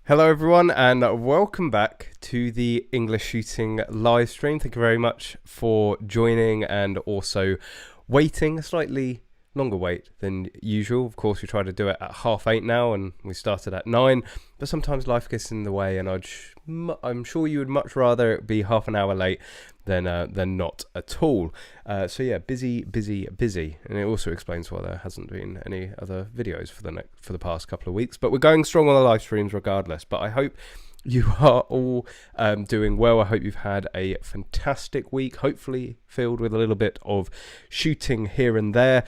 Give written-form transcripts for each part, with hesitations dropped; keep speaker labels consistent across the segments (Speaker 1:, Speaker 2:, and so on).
Speaker 1: Hello everyone and welcome back to the English Shooting live stream. Thank you very much for joining and also waiting, a slightly longer wait than usual. Of course, we try to do it at 8:30 now and we started at 9, but sometimes life gets in the way and I'm sure you would much rather it be half an hour late than not at all. So yeah, busy, and it also explains why there hasn't been any other videos for the past couple of weeks. But we're going strong on the live streams regardless. But I hope you are all doing well. I hope you've had a fantastic week, hopefully filled with a little bit of shooting here and there.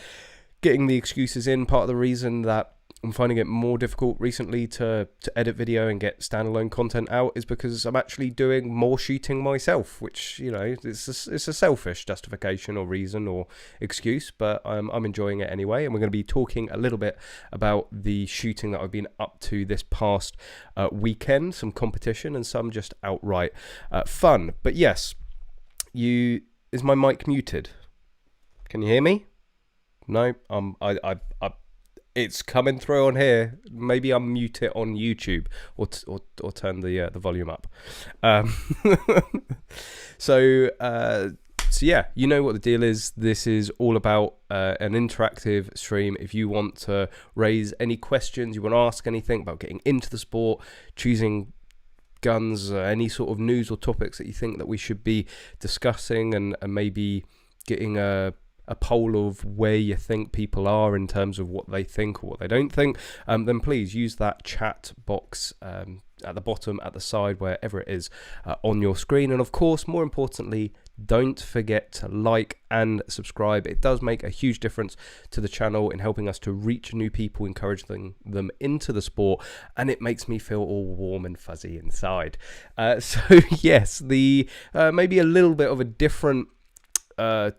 Speaker 1: Getting the excuses in, part of the reason that I'm finding it more difficult recently to edit video and get standalone content out is because I'm actually doing more shooting myself, which, you know, it's a selfish justification or reason or excuse, but I'm enjoying it anyway. And we're going to be talking a little bit about the shooting that I've been up to this past weekend, some competition and some just outright fun. But yes, is my mic muted? Can you hear me? No, it's coming through on here. Maybe I'll mute it on YouTube or turn the volume up. So yeah, you know what the deal is. This is all about an interactive stream. If you want to raise any questions, you want to ask anything about getting into the sport, choosing guns, any sort of news or topics that you think that we should be discussing, and maybe getting a poll of where you think people are in terms of what they think or what they don't think, then please use that chat box at the bottom, at the side, wherever it is on your screen. And of course, more importantly, don't forget to like and subscribe. It does make a huge difference to the channel in helping us to reach new people, encouraging them into the sport, and it makes me feel all warm and fuzzy inside. So yes, the maybe a little bit of a different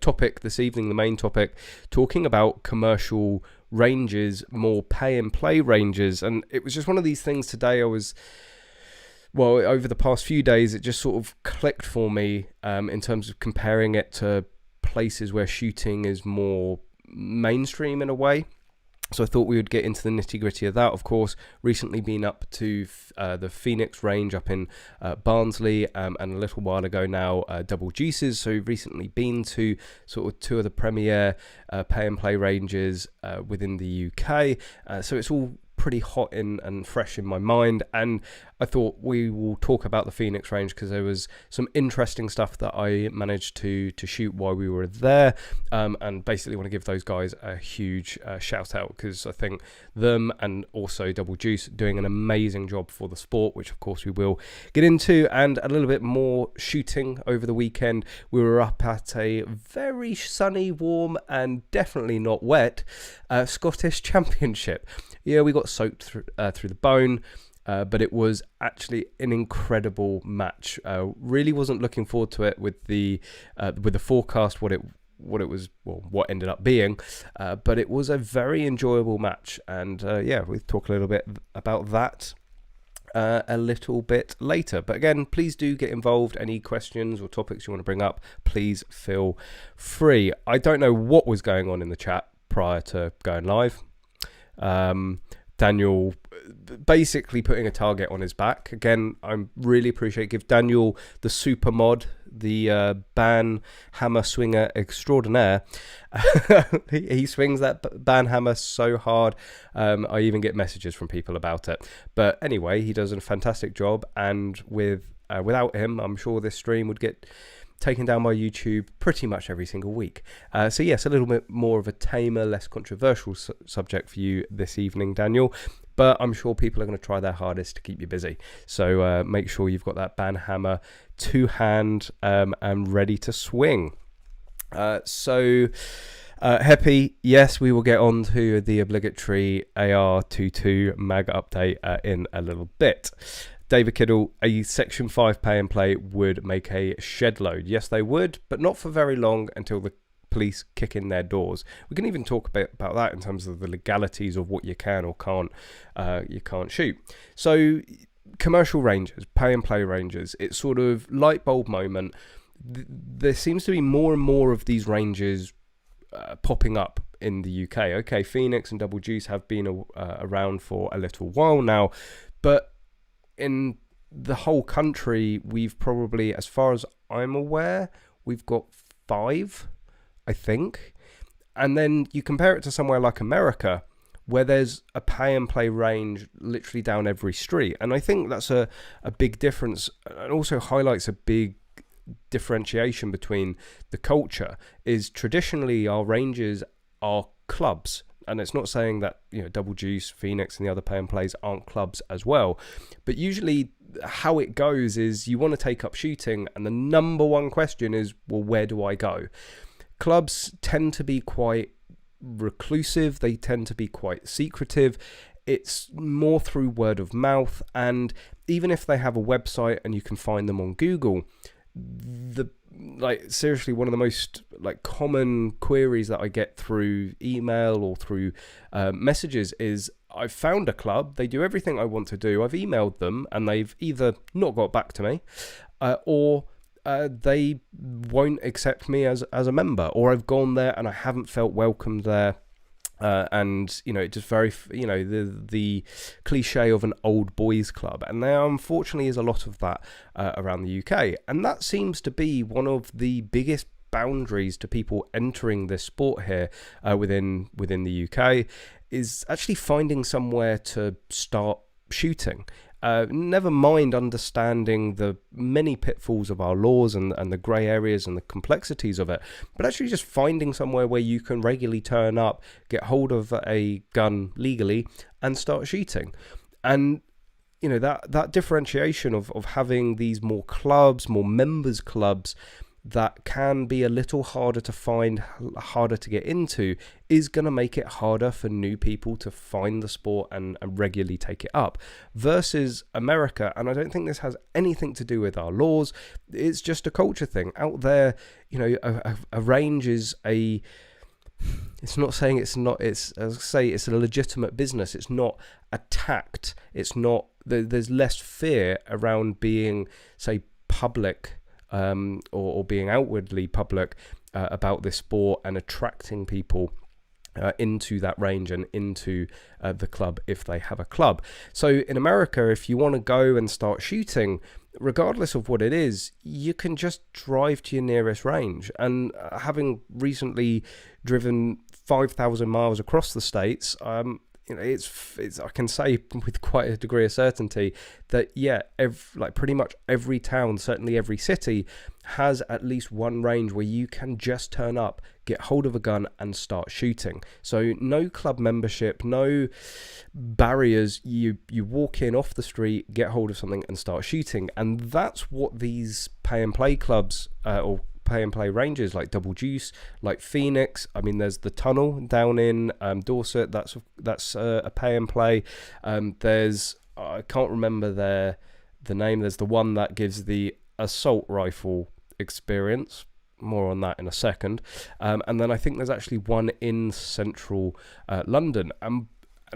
Speaker 1: topic this evening, the main topic, talking about commercial ranges, more pay and play ranges. And it was just one of these things today. Over the past few days, it just sort of clicked for me in terms of comparing it to places where shooting is more mainstream in a way. So I thought we would get into the nitty-gritty of that. Of course, recently been up to the Phoenix range up in Barnsley, and a little while ago now, Double Juices. So we've recently been to sort of two of the premier pay and play ranges within the UK. So it's all pretty hot and fresh in my mind, and I thought we will talk about the Phoenix range because there was some interesting stuff that I managed to shoot while we were there, and basically want to give those guys a huge shout out because I think them and also Double Juice doing an amazing job for the sport, which of course we will get into. And a little bit more shooting over the weekend. We were up at a very sunny, warm and definitely not wet Scottish Championship. Yeah, we got soaked through the bone, but it was actually an incredible match. Really wasn't looking forward to it with the forecast, what ended up being, but it was a very enjoyable match. And yeah, we'll talk a little bit about that a little bit later. But again, please do get involved. Any questions or topics you want to bring up, please feel free. I don't know what was going on in the chat prior to going live. Daniel basically putting a target on his back. Again, I really appreciate, give Daniel the super mod, the ban hammer swinger extraordinaire. He swings that ban hammer so hard. I even get messages from people about it. But anyway, he does a fantastic job, and without him, I'm sure this stream would get taken down by YouTube pretty much every single week. So yes, a little bit more of a tamer, less controversial subject for you this evening, Daniel, but I'm sure people are going to try their hardest to keep you busy. So make sure you've got that ban hammer to hand and ready to swing. Happy, yes, we will get on to the obligatory AR22 mag update in a little bit. David Kiddle, a Section 5 pay and play would make a shed load. Yes, they would, but not for very long until the police kick in their doors. We can even talk a bit about that in terms of the legalities of what you can or can't shoot. So commercial ranges, pay and play ranges, it's sort of light bulb moment. There seems to be more and more of these ranges popping up in the UK. Okay, Phoenix and Double Juice have been around for a little while now, but in the whole country, we've probably, as far as I'm aware, we've got 5, I think. And then you compare it to somewhere like America, where there's a pay and play range literally down every street. And I think that's a big difference, and also highlights a big differentiation between the culture. Is traditionally our ranges are clubs. And it's not saying that, you know, Double Juice, Phoenix and the other pay and plays aren't clubs as well. But usually how it goes is you want to take up shooting, and the number one question is, well, where do I go? Clubs tend to be quite reclusive. They tend to be quite secretive. It's more through word of mouth. And even if they have a website and you can find them on Google, seriously, one of the most common queries that I get through email or through messages is, I've found a club, they do everything I want to do, I've emailed them and they've either not got back to me or they won't accept me as a member, or I've gone there and I haven't felt welcomed there. And you know, it just very, you know, the cliche of an old boys club, and there unfortunately is a lot of that around the UK, and that seems to be one of the biggest boundaries to people entering this sport here within the UK, is actually finding somewhere to start shooting. Never mind understanding the many pitfalls of our laws and the grey areas and the complexities of it, but actually just finding somewhere where you can regularly turn up, get hold of a gun legally and start shooting. And you know, that differentiation of having these more clubs, more members clubs that can be a little harder to find, harder to get into, is going to make it harder for new people to find the sport and regularly take it up, versus America. And I don't think this has anything to do with our laws. It's just a culture thing out there. You know, a range is it's not saying it's not, it's, as I say, it's a legitimate business. It's not attacked. It's not, there's less fear around being, say, public or being outwardly public about this sport and attracting people into that range and into the club if they have a club. So in America, if you want to go and start shooting, regardless of what it is, you can just drive to your nearest range. And having recently driven 5,000 miles across the States, you know, it's I can say with quite a degree of certainty that pretty much every town, certainly every city, has at least one range where you can just turn up, get hold of a gun and start shooting. So no club membership, no barriers. You walk in off the street, get hold of something and start shooting. And that's what these pay and play clubs or pay and play ranges like Double Juice, like Phoenix. I mean, there's the Tunnel down in Dorset. That's a pay and play. There's, I can't remember the name. There's the one that gives the assault rifle experience. More on that in a second. And then I think there's actually one in central London. And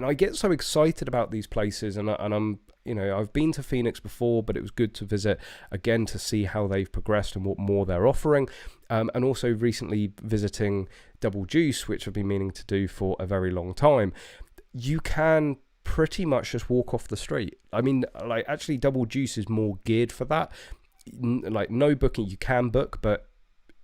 Speaker 1: I get so excited about these places, and I'm, you know, I've been to Phoenix before, but it was good to visit again to see how they've progressed and what more they're offering. And also recently visiting Double Juice, which I've been meaning to do for a very long time. You can pretty much just walk off the street. I mean, like, actually Double Juice is more geared for that. Like, no booking, you can book, but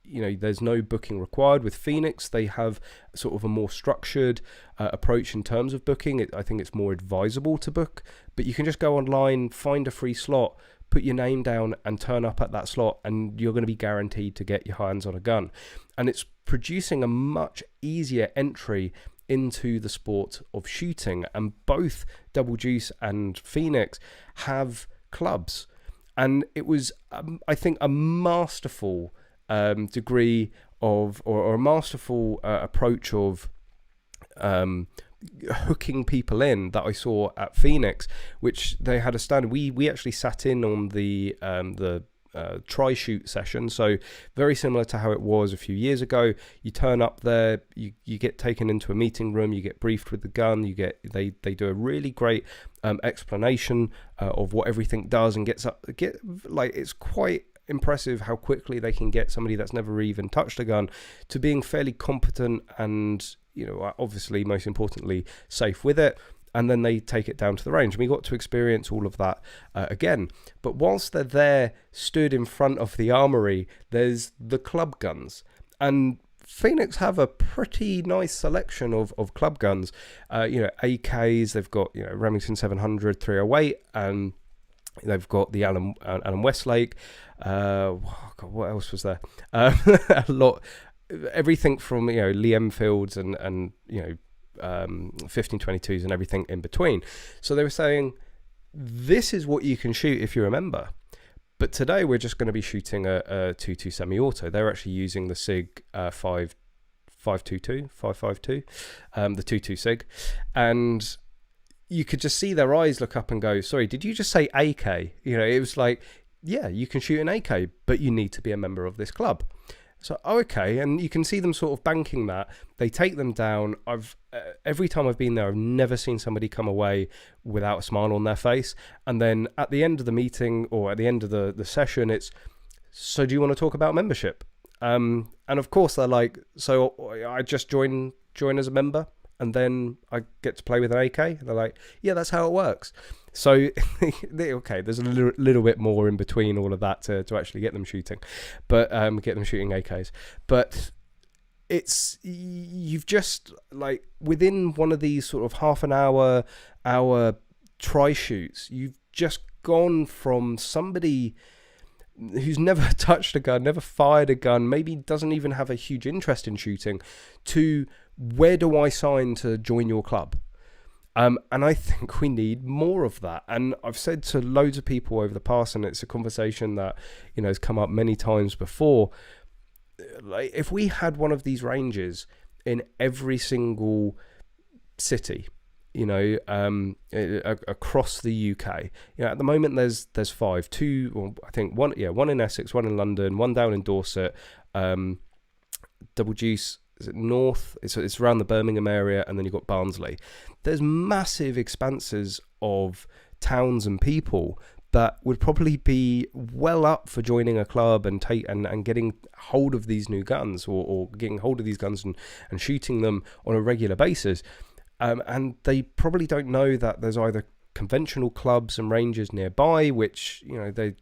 Speaker 1: you know, there's no booking required. With Phoenix, they have sort of a more structured approach in terms of booking. I think it's more advisable to book, but you can just go online, find a free slot, put your name down and turn up at that slot, and you're going to be guaranteed to get your hands on a gun. And it's producing a much easier entry into the sport of shooting. And both Double Juice and Phoenix have clubs. And it was, I think, a masterful degree of, or a masterful approach of hooking people in that I saw at Phoenix, which they had a standard. We actually sat in on the try shoot session, so very similar to how it was a few years ago. You turn up there, you get taken into a meeting room, you get briefed with the gun, they do a really great explanation of what everything does, and it's quite impressive how quickly they can get somebody that's never even touched a gun to being fairly competent and, you know, obviously most importantly safe with it. and then they take it down to the range. And we got to experience all of that again. But whilst they're there, stood in front of the armory, there's the club guns. And Phoenix have a pretty nice selection of club guns. AKs, they've got, Remington 700, 308, and they've got the Alan Westlake. What else was there? A lot. Everything from Lee Enfields and 1522s and everything in between. So they were saying this is what you can shoot if you're a member. But today we're just going to be shooting a 2.2 semi-auto. They're actually using the SIG 552, the 2.2 SIG, and you could just see their eyes look up and go, sorry, did you just say AK? It was like, yeah, you can shoot an AK, but you need to be a member of this club. So, okay, and you can see them sort of banking that. They take them down. Every time I've been there, I've never seen somebody come away without a smile on their face. And then at the end of the meeting or at the end of the session, it's, so do you want to talk about membership? And of course, they're like, so I just join as a member and then I get to play with an AK? And they're like, yeah, that's how it works. So, okay, there's a little bit more in between all of that to actually get them shooting, but get them shooting AKs. But you've just, like, within one of these sort of half an hour try shoots, you've just gone from somebody who's never touched a gun, never fired a gun, maybe doesn't even have a huge interest in shooting, to where do I sign to join your club? And I think we need more of that. And I've said to loads of people over the past, and it's a conversation that has come up many times before. Like, if we had one of these ranges in every single city, across the UK. At the moment there's 5, 2, well, I think one in Essex, one in London, one down in Dorset, Double Juice. Is it north? It's around the Birmingham area, and then you've got Barnsley. There's massive expanses of towns and people that would probably be well up for joining a club and getting hold of these new guns or getting hold of these guns and shooting them on a regular basis. And they probably don't know that there's either conventional clubs and ranges nearby, which they're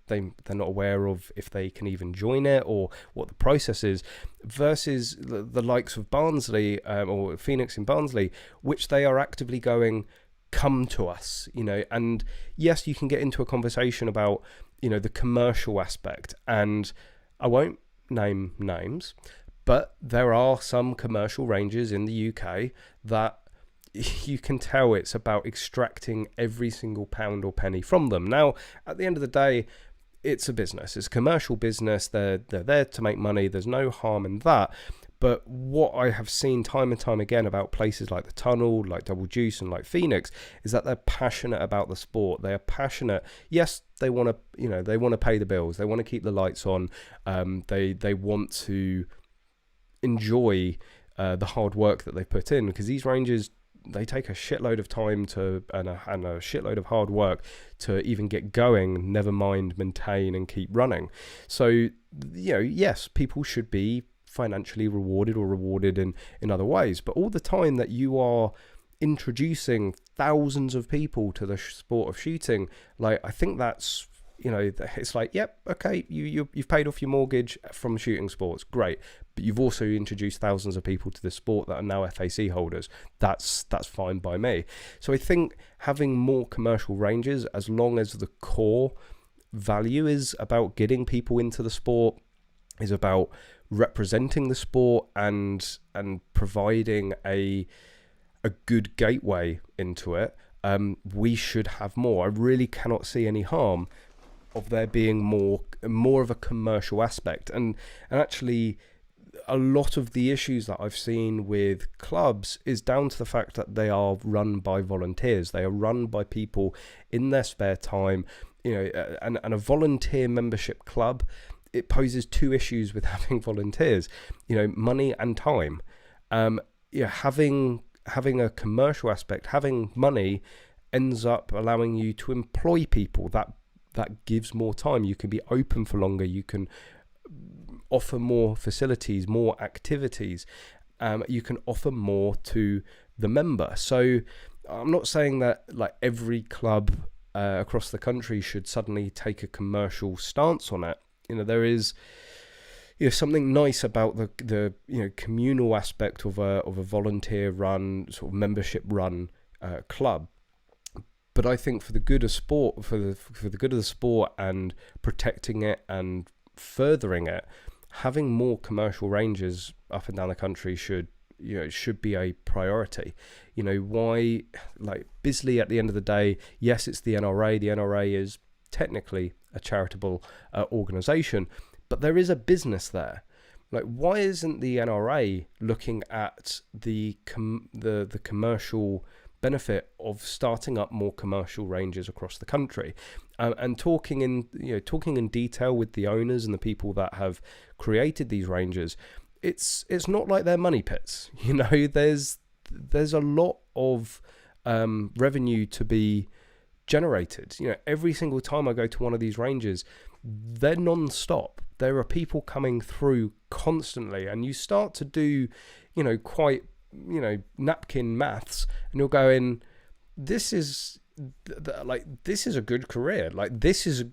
Speaker 1: not aware of if they can even join it or what the process is, versus the likes of Barnsley or Phoenix in Barnsley, which they are actively going, come to us, and yes, you can get into a conversation about the commercial aspect, and I won't name names, but there are some commercial ranges in the UK that you can tell it's about extracting every single pound or penny from them. Now, at the end of the day, it's a business. It's a commercial business. They're there to make money. There's no harm in that. But what I have seen time and time again about places like the Tunnel, like Double Juice, and like Phoenix, is that they're passionate about the sport. They are passionate. Yes, they want to, they want to pay the bills. They want to keep the lights on. They want to enjoy the hard work that they put in, because these ranges, they take a shitload of time and a shitload of hard work to even get going, never mind maintain and keep running. So, yes, people should be financially rewarded or rewarded in other ways, but all the time that you are introducing thousands of people to the sport of shooting, like, I think that's, it's like, yep, okay, you've paid off your mortgage from shooting sports, great, but you've also introduced thousands of people to the sport that are now FAC holders. That's fine by me. So I think having more commercial ranges, as long as the core value is about getting people into the sport, is about representing the sport and providing a good gateway into it, we should have more. I really cannot see any harm of there being more of a commercial aspect, and actually a lot of the issues that I've seen with clubs is down to the fact that they are run by volunteers. They are run by people in their spare time, and a volunteer membership club, it poses two issues with having volunteers, money and time. Having a commercial aspect, having money ends up allowing you to employ people. That gives more time. You can be open for longer. You can offer more facilities, more activities. You can offer more to the member. So I'm not saying that like every club across the country should suddenly take a commercial stance on it. There is something nice about the communal aspect of a volunteer run, sort of membership run club. But I think for the good of sport, for the good of the sport and protecting it and furthering it, having more commercial ranges up and down the country should be a priority. Why, like Bisley at the end of the day, yes, it's the NRA. The NRA is technically a charitable organization, but there is a business there. Like, why isn't the NRA looking at the commercial benefit of starting up more commercial ranges across the country, and talking in detail with the owners and the people that have created these ranges? It's not like they're money pits. There's a lot of revenue to be generated. Every single time I go to one of these ranges, they're non-stop. There are people coming through constantly, and you start to do quite napkin maths, and you're going, this is a good career. Like, this is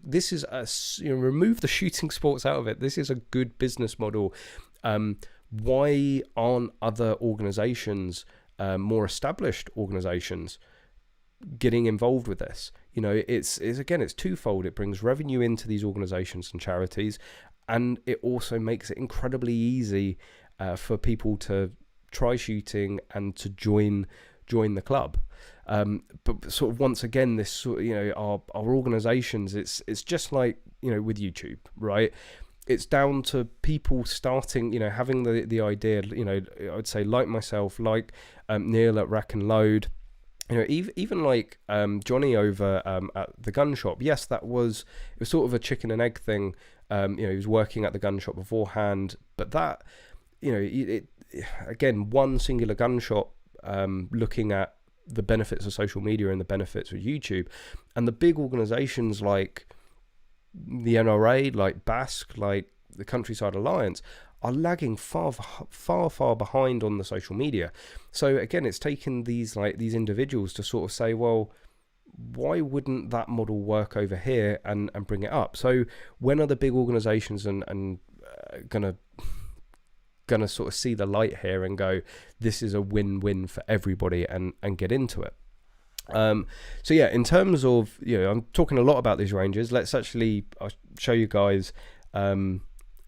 Speaker 1: remove the shooting sports out of it, this is a good business model. Why aren't other organizations, more established organizations, getting involved with this? It's twofold. It brings revenue into these organizations and charities, and it also makes it incredibly easy for people to try shooting and to join the club. But sort of once again, this sort of, our organizations, it's just like with YouTube, right? It's down to people starting, having the idea, I'd say, like myself, like Neil at Rack and Load, even like Johnny over at the gun shop. Yes, it was sort of a chicken and egg thing. He was working at the gun shop beforehand, but that, again, one singular gun shop, looking at the benefits of social media and the benefits of YouTube, and the big organizations like the NRA, like BASC, like the Countryside Alliance, are lagging far behind on the social media. So again, it's taken these individuals to sort of say, well, why wouldn't that model work over here, and bring it up? So when are the big organizations and gonna sort of see the light here and go, this is a win-win for everybody, and get into it? So yeah, in terms of, I'm talking a lot about these ranges. I'll show you guys a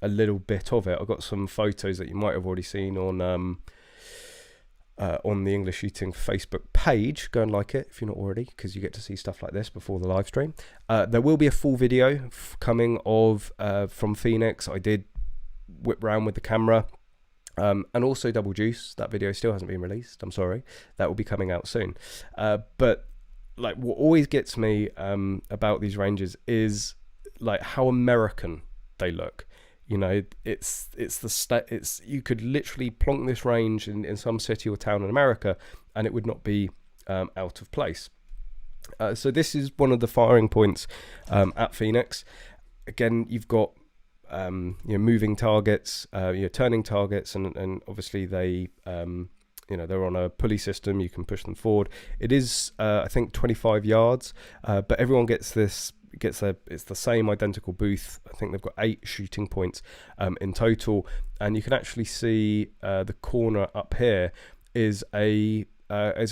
Speaker 1: little bit of it. I've got some photos that you might have already seen on the EnglishShooting Facebook page. Go and like it if you're not already, because you get to see stuff like this before the live stream. There will be a full video coming from Phoenix. I did whip around with the camera. And also Double Juice. That video still hasn't been released. I'm sorry. That will be coming out soon. But like, what always gets me about these ranges is like how American they look. It's you could literally plonk this range in some city or town in America, and it would not be out of place. So this is one of the firing points at Phoenix. Again, you've got moving targets, turning targets, and obviously they they're on a pulley system. You can push them forward. It is I think 25 yards, but everyone it's the same identical booth. I think they've got 8 shooting points in total, and you can actually see the corner up here is a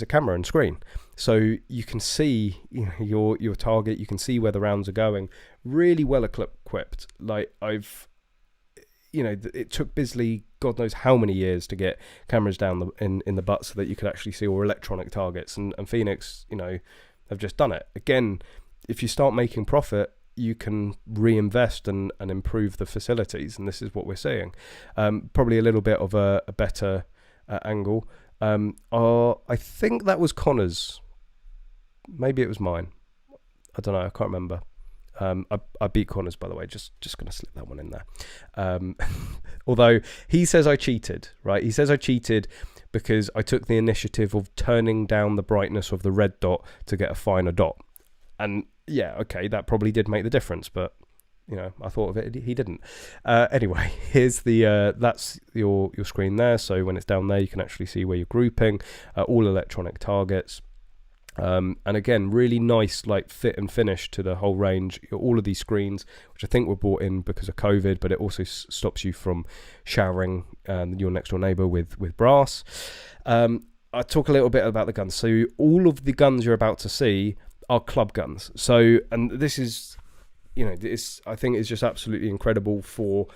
Speaker 1: camera and screen, so you can see your target. You can see where the rounds are going. Really well equipped. Like, it took Bisley God knows how many years to get cameras down in the butt so that you could actually see all electronic targets, and Phoenix have just done it. Again, if you start making profit, you can reinvest and improve the facilities, and this is what we're seeing. Probably a little bit of a better angle. I think that was Connor's. Maybe it was mine. I don't know. I can't remember. I beat Connor's, by the way. Just going to slip that one in there. Although he says I cheated, right? He says I cheated because I took the initiative of turning down the brightness of the red dot to get a finer dot. And yeah, okay, that probably did make the difference, but I thought of it, he didn't. Anyway, here's that's your screen there. So when it's down there, you can actually see where you're grouping, all electronic targets. And again, really nice like fit and finish to the whole range. All of these screens, which I think were brought in because of COVID, but it also stops you from showering your next door neighbor with brass. I'll talk a little bit about the guns. So all of the guns you're about to see are club guns. So, and this is, this I think is just absolutely incredible for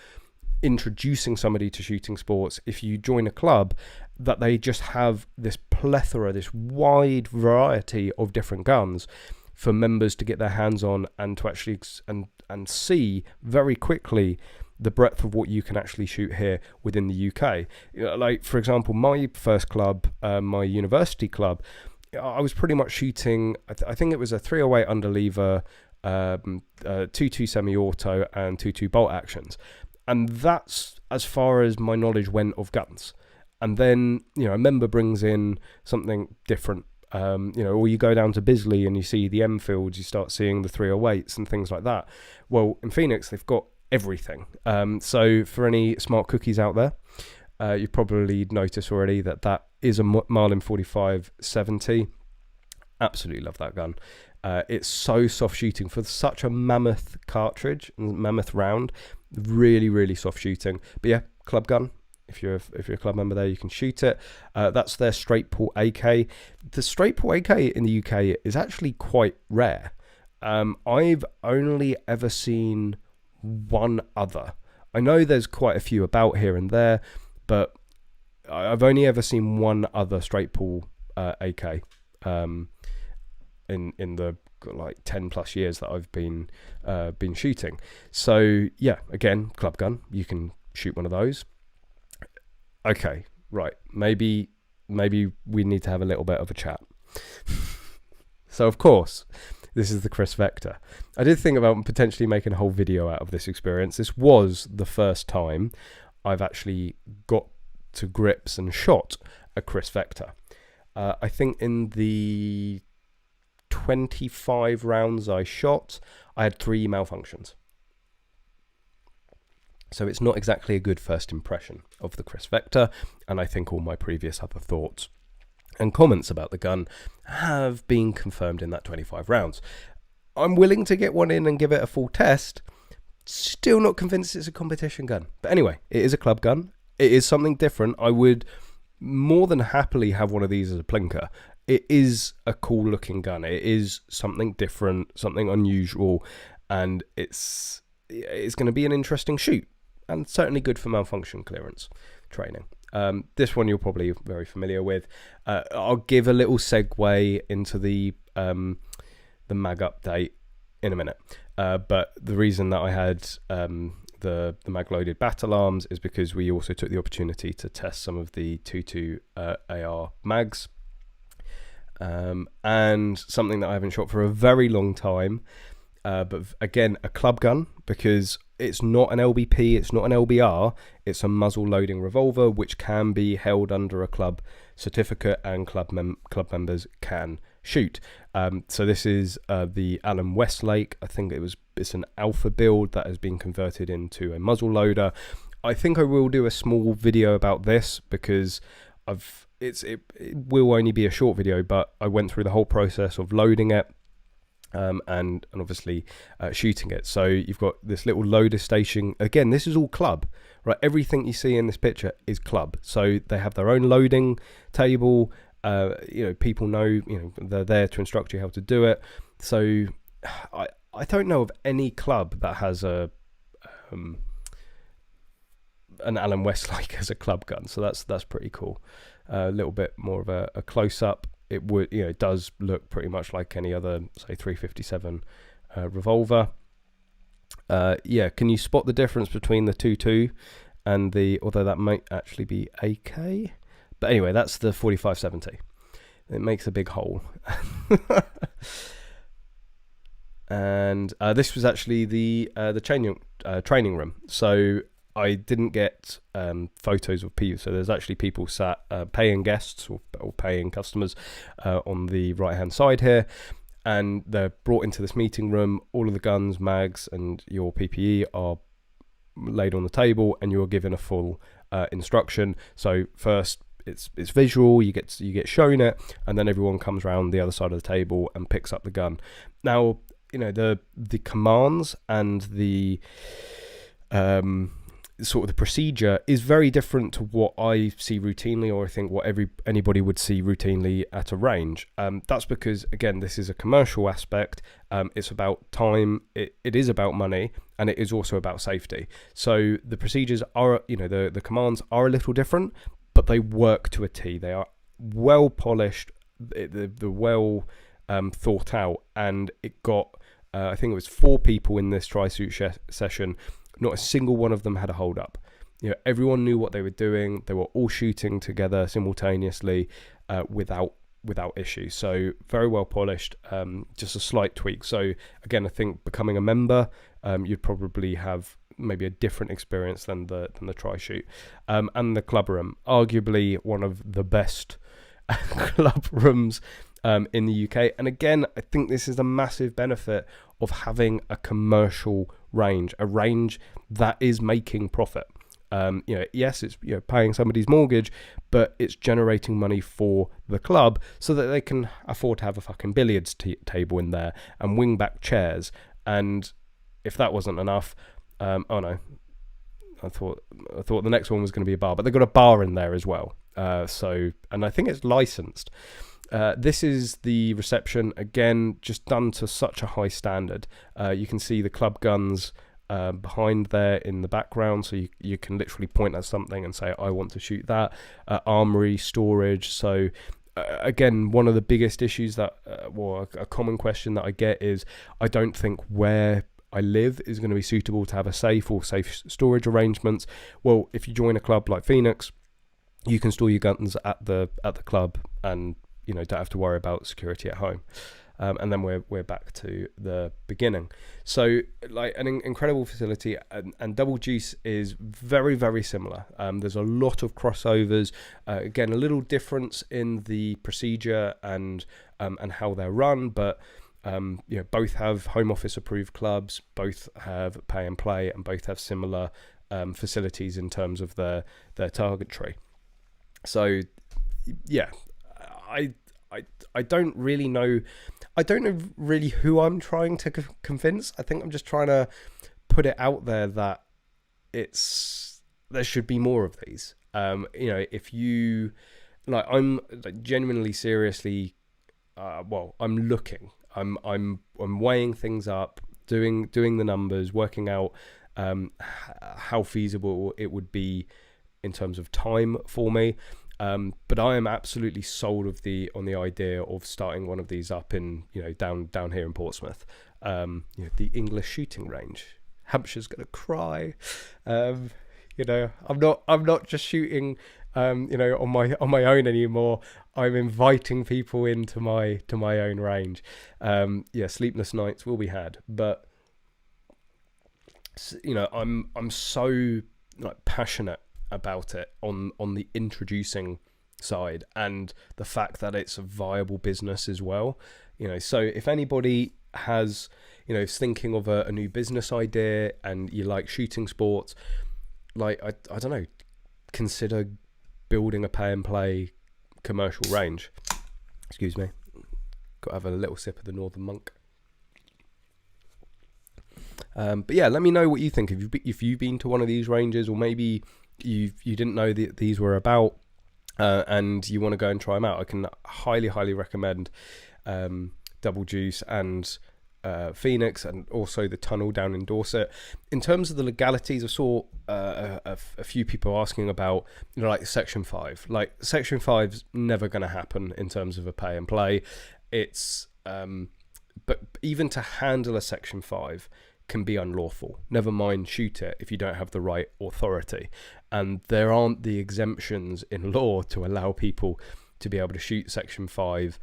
Speaker 1: introducing somebody to shooting sports. If you join a club, that they just have this plethora, this wide variety of different guns for members to get their hands on, and to actually and see very quickly the breadth of what you can actually shoot here within the UK. Like, for example, my first club, my university club, I was pretty much shooting, I think it was a 308 underlever, 2.2 semi-auto and 2.2 bolt actions. And that's as far as my knowledge went of guns. And then, a member brings in something different, or you go down to Bisley and you see the Enfields, you start seeing the 308s and things like that. Well, in Phoenix, they've got everything. So for any smart cookies out there, you've probably noticed already that is a Marlin 45-70. Absolutely love that gun. It's so soft shooting for such a mammoth cartridge and mammoth round. Really, really soft shooting. But yeah, club gun. If you're a club member there, you can shoot it. That's their straight pull AK. The straight pull AK in the UK is actually quite rare. I've only ever seen one other. I know there's quite a few about here and there, but I've only ever seen one other straight pull AK in the like 10 plus years that I've been shooting. So yeah, again, club gun, you can shoot one of those. Okay, right, maybe we need to have a little bit of a chat. So of course, this is the Kriss Vector. I did think about potentially making a whole video out of this experience. This was the first time I've actually got to grips and shot a Kriss Vector. I think in the 25 rounds I shot, I had 3 malfunctions. So it's not exactly a good first impression of the Kriss Vector, and I think all my previous other thoughts and comments about the gun have been confirmed in that 25 rounds. I'm willing to get one in and give it a full test. Still not convinced it's a competition gun. But anyway, it is a club gun. It is something different. I would more than happily have one of these as a plinker. It is a cool looking gun. It is something different, something unusual, and it's going to be an interesting shoot, and certainly good for malfunction clearance training. This one you're probably very familiar with. I'll give a little segue into the mag update in a minute. But the reason that I had the mag loaded battle arms is because we also took the opportunity to test some of the 2.2 AR mags. And something that I haven't shot for a very long time. But again, a club gun, because it's not an LBP, it's not an LBR, it's a muzzle loading revolver, which can be held under a club certificate, and club members can shoot. So this is the Allen Westlake. I think it's an alpha build that has been converted into a muzzle loader. I think I will do a small video about this, because it will only be a short video, but I went through the whole process of loading it. And obviously shooting it. So you've got this little loader station. Again, this is all club, right? Everything you see in this picture is club. So they have their own loading table. People know, they're there to instruct you how to do it. So I don't know of any club that has an Allen Westlake as a club gun. So that's pretty cool. A little bit more of a close up. It would, it does look pretty much like any other, say, 357 revolver. Can you spot the difference between the 2.2 and although that might actually be AK? But anyway, that's the 45-70. It makes a big hole. And this was actually the training room. So I didn't get photos of people, so there's actually people sat, paying guests or paying customers on the right hand side here, and they're brought into this meeting room. All of the guns, mags and your PPE are laid on the table, and you're given a full instruction. So first it's visual. You get shown it, and then everyone comes around the other side of the table and picks up the gun. Now, the commands and the sort of the procedure is very different to what I see routinely, or I think what anybody would see routinely at a range. That's because, again, this is a commercial aspect. It's about time. It is about money, and it is also about safety. So the procedures are, the commands are a little different, but they work to a T. They are well polished, the well thought out, and it got, I think it was 4 people in this tri-suit session. Not a single one of them had a hold up. Everyone knew what they were doing. They were all shooting together simultaneously without issue. So very well polished. Just a slight tweak. So again, I think becoming a member, you'd probably have maybe a different experience than the tri-shoot. And the club room, arguably one of the best club rooms in the UK. And again, I think this is a massive benefit of having a commercial range, a range that is making profit. Yes, it's paying somebody's mortgage, but it's generating money for the club so that they can afford to have a fucking billiards table in there and wing-back chairs. And if that wasn't enough, oh no, I thought the next one was going to be a bar, but they've got a bar in there as well. And I think it's licensed. This is the reception, again, just done to such a high standard. You can see the club guns behind there in the background, so you can literally point at something and say, I want to shoot that. Armory, storage. So again, one of the biggest issues that, a common question that I get is, I don't think where I live is going to be suitable to have a safe or safe storage arrangements. Well, if you join a club like Phoenix, you can store your guns at the club and don't have to worry about security at home. And then we're back to the beginning. So like an incredible facility, and Double Juice is very, very similar. There's a lot of crossovers. Again, a little difference in the procedure and how they're run, but both have Home Office approved clubs, both have pay and play, and both have similar facilities in terms of their targetry. So yeah, I don't really know. I don't know really who I'm trying to convince. I think I'm just trying to put it out there that there should be more of these. If you I'm genuinely, seriously, I'm looking. I'm weighing things up, doing the numbers, working out how feasible it would be in terms of time for me. But I am absolutely sold on the idea of starting one of these up in down here in Portsmouth. The EnglishShooting range. Hampshire's gonna cry. I'm not just shooting on my own anymore. I'm inviting people into my own range. Sleepless nights will be had, but I'm so passionate about it on the introducing side, and the fact that it's a viable business as well. So if anybody has is thinking of a new business idea and you like shooting sports, I don't know, consider building a pay and play commercial range. Excuse me, got to have a little sip of the Northern Monk. But yeah, let me know what you think. If you've been to one of these ranges, or maybe you didn't know that these were about, and you want to go and try them out, I can highly recommend Double Juice and Phoenix, and also the tunnel down in Dorset. In terms of the legalities, I saw a few people asking about Section 5. Section 5's never going to happen in terms of a pay and play. It's but even to handle a Section 5 can be unlawful, never mind shoot it, if you don't have the right authority. And there aren't the exemptions in law to allow people to be able to shoot Section 5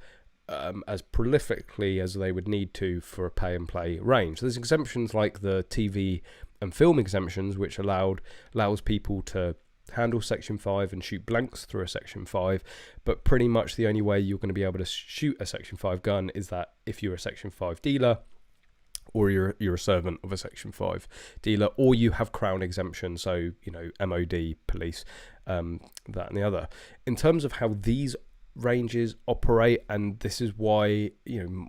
Speaker 1: as prolifically as they would need to for a pay and play range. There's exemptions like the TV and film exemptions, which allows people to handle Section 5 and shoot blanks through a Section 5, but pretty much the only way you're going to be able to shoot a Section 5 gun is that if you're a Section 5 dealer, or you're a servant of a Section 5 dealer, or you have Crown exemption, so, you know, MOD, police, that and the other. In terms of how these ranges operate, and this is why, you know,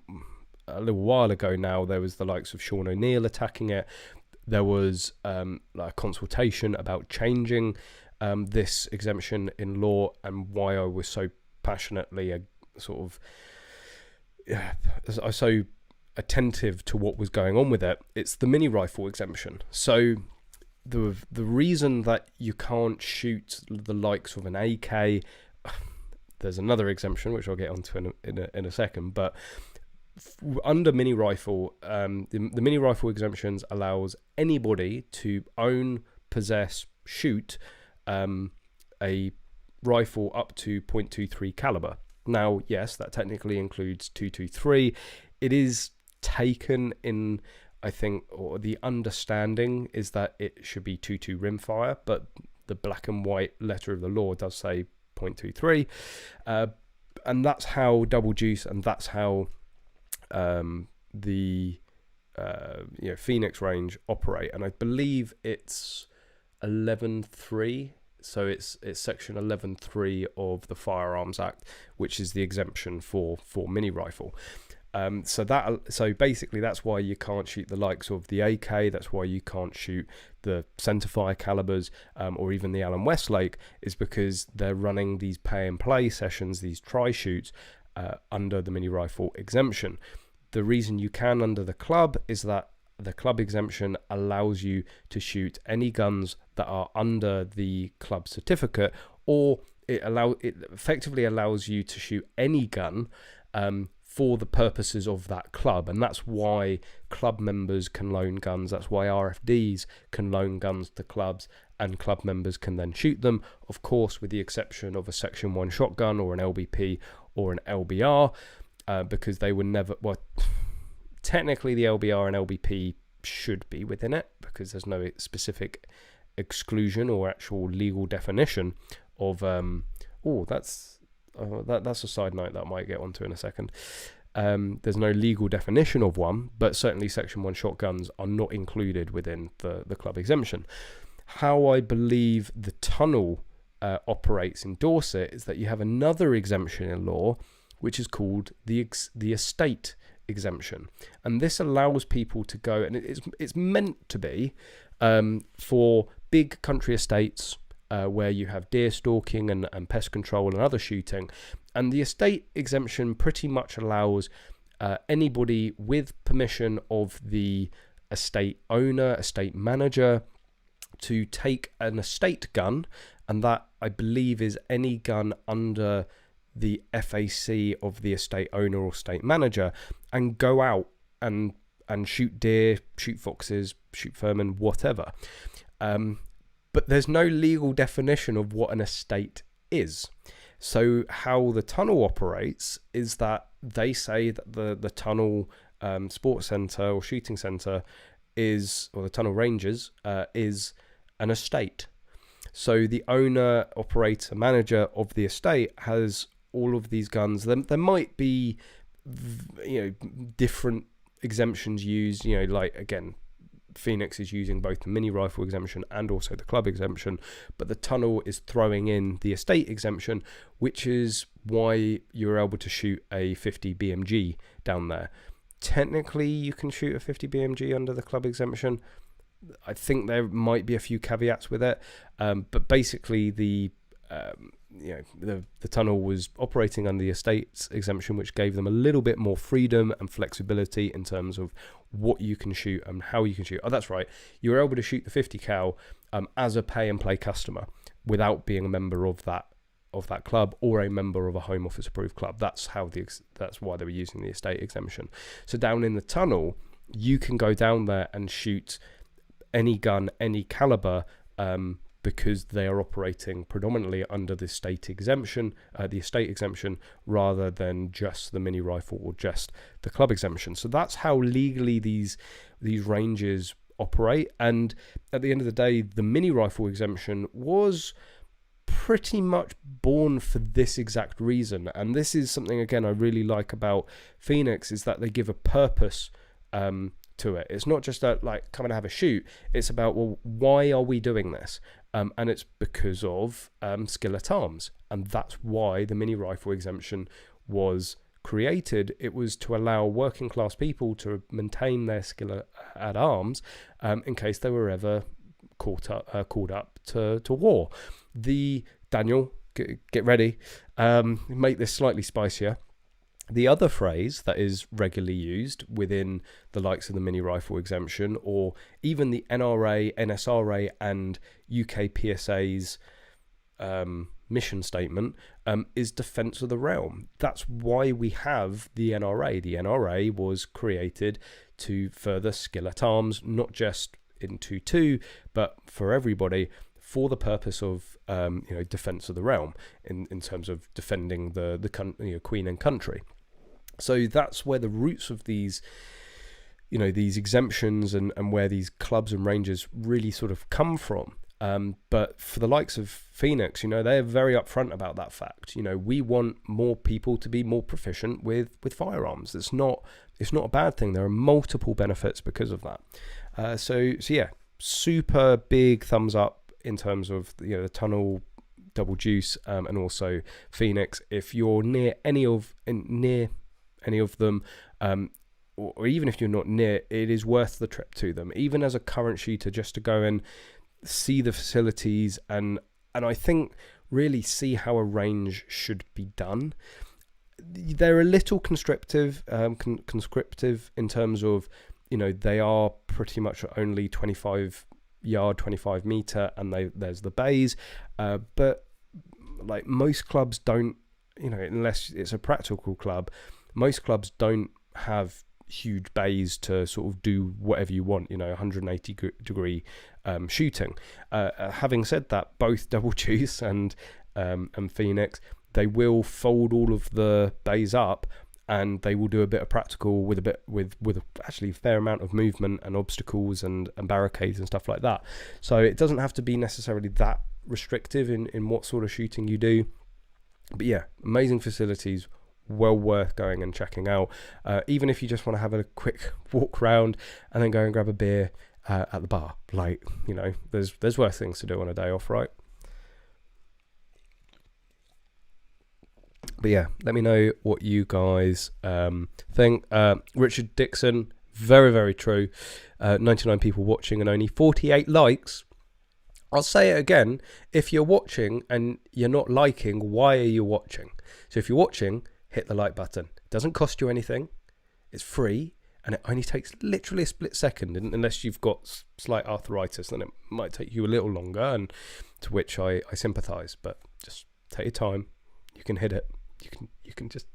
Speaker 1: a little while ago now, there was the likes of Sean O'Neill attacking it. There was like a consultation about changing this exemption in law, and why I was so passionately so attentive to what was going on with it. It's the mini rifle exemption. So the reason that you can't shoot the likes of an AK, there's another exemption which I'll get onto in a second, but under mini rifle, the mini rifle exemptions allows anybody to own, possess, shoot a rifle up to .23 caliber. Now, yes, that technically includes .223. It is taken in, I think, or the understanding is that it should be .22 rimfire, but the black and white letter of the law does say .23, and that's how double juice, and that's how the Phoenix range operate. And I believe it's 11.3. So it's section 11.3 of the Firearms Act, which is the exemption for mini rifle. So basically that's why you can't shoot the likes of the AK. That's why you can't shoot the centerfire calibers, or even the Allen Westlake, is because they're running these pay and play sessions, these try shoots, under the mini rifle exemption. The reason you can under the club is that the club exemption allows you to shoot any guns that are under the club certificate, or it effectively allows you to shoot any gun for the purposes of that club. And that's why club members can loan guns. That's why RFDs can loan guns to clubs, and club members can then shoot them, of course, with the exception of a Section 1 shotgun or an LBP or an LBR, because they were never, well, technically the LBR and LBP should be within it, because there's no specific exclusion or actual legal definition of that's a side note that I might get onto in a second. There's no legal definition of one, but certainly Section 1 shotguns are not included within the club exemption. How I believe the tunnel operates in Dorset is that you have another exemption in law, which is called the estate exemption, and this allows people to go, and it's meant to be for big country estates where you have deer stalking and pest control and other shooting. And the estate exemption pretty much allows anybody with permission of the estate owner, estate manager, to take an estate gun, and that, I believe, is any gun under the FAC of the estate owner or estate manager, and go out and shoot deer, shoot foxes, shoot vermin, whatever. But there's no legal definition of what an estate is. So how the tunnel operates is that they say that the tunnel sports centre or shooting centre is, or the tunnel ranges, is an estate. So the owner, operator, manager of the estate has all of these guns. There might be, different exemptions used, like, again, Phoenix is using both the mini rifle exemption and also the club exemption, but the tunnel is throwing in the estate exemption, which is why you're able to shoot a 50 BMG down there. Technically, you can shoot a 50 BMG under the club exemption. I think there might be a few caveats with it, but basically the tunnel was operating under the estates exemption, which gave them a little bit more freedom and flexibility in terms of what you can shoot and how you can shoot. Oh, that's right. You were able to shoot the 50 cal as a pay and play customer without being a member of that club or a member of a Home Office approved club. That's why they were using the estate exemption. So down in the tunnel, you can go down there and shoot any gun, any caliber, because they are operating predominantly under the estate exemption, rather than just the mini rifle or just the club exemption. So that's how legally these ranges operate. And at the end of the day, the mini rifle exemption was pretty much born for this exact reason. And this is something, again, I really like about Phoenix, is that they give a purpose to it. It's not just like come and have a shoot. It's about, well, why are we doing this? And it's because of skill at arms, and that's why the mini rifle exemption was created. It was to allow working class people to maintain their skill at arms in case they were ever called up to war. Daniel, get ready, make this slightly spicier. The other phrase that is regularly used within the likes of the mini rifle exemption, or even the NRA, NSRA and UK PSA's mission statement, is defence of the realm. That's why we have the NRA. The NRA was created to further skill at arms, not just in 2.2, but for everybody, for the purpose of defence of the realm, in terms of defending the Queen and country. So that's where the roots of these exemptions and where these clubs and ranges really sort of come from. But for the likes of Phoenix, they're very upfront about that fact. We want more people to be more proficient with firearms. It's not a bad thing. There are multiple benefits because of that. So yeah, super big thumbs up in terms of the tunnel, Double Juice, and also Phoenix. If you're near any of them, or even if you're not near, it is worth the trip to them, even as a current shooter, just to go and see the facilities and I think really see how a range should be done. They're a little conscriptive in terms of they are pretty much only 25 yard, 25 meter, and there's the bays, but like most clubs don't, unless it's a practical club, most clubs don't have huge bays to sort of do whatever you want, 180 degree shooting. Having said that, both Double Juice and Phoenix, they will fold all of the bays up, and they will do a bit of practical with actually a fair amount of movement and obstacles and barricades and stuff like that. So it doesn't have to be necessarily that restrictive in what sort of shooting you do. But yeah, amazing facilities, well worth going and checking out, even if you just want to have a quick walk around and then go and grab a beer at the bar. Like, there's worse things to do on a day off, right? But yeah, let me know what you guys think. Richard Dixon, very, very true. 99 people watching and only 48 likes. I'll say it again. If you're watching and you're not liking, why are you watching? So if you're watching, hit the like button. It doesn't cost you anything. It's free, and it only takes literally a split second, unless you've got slight arthritis, then it might take you a little longer, and to which I sympathise. But just take your time. You can hit it. You can just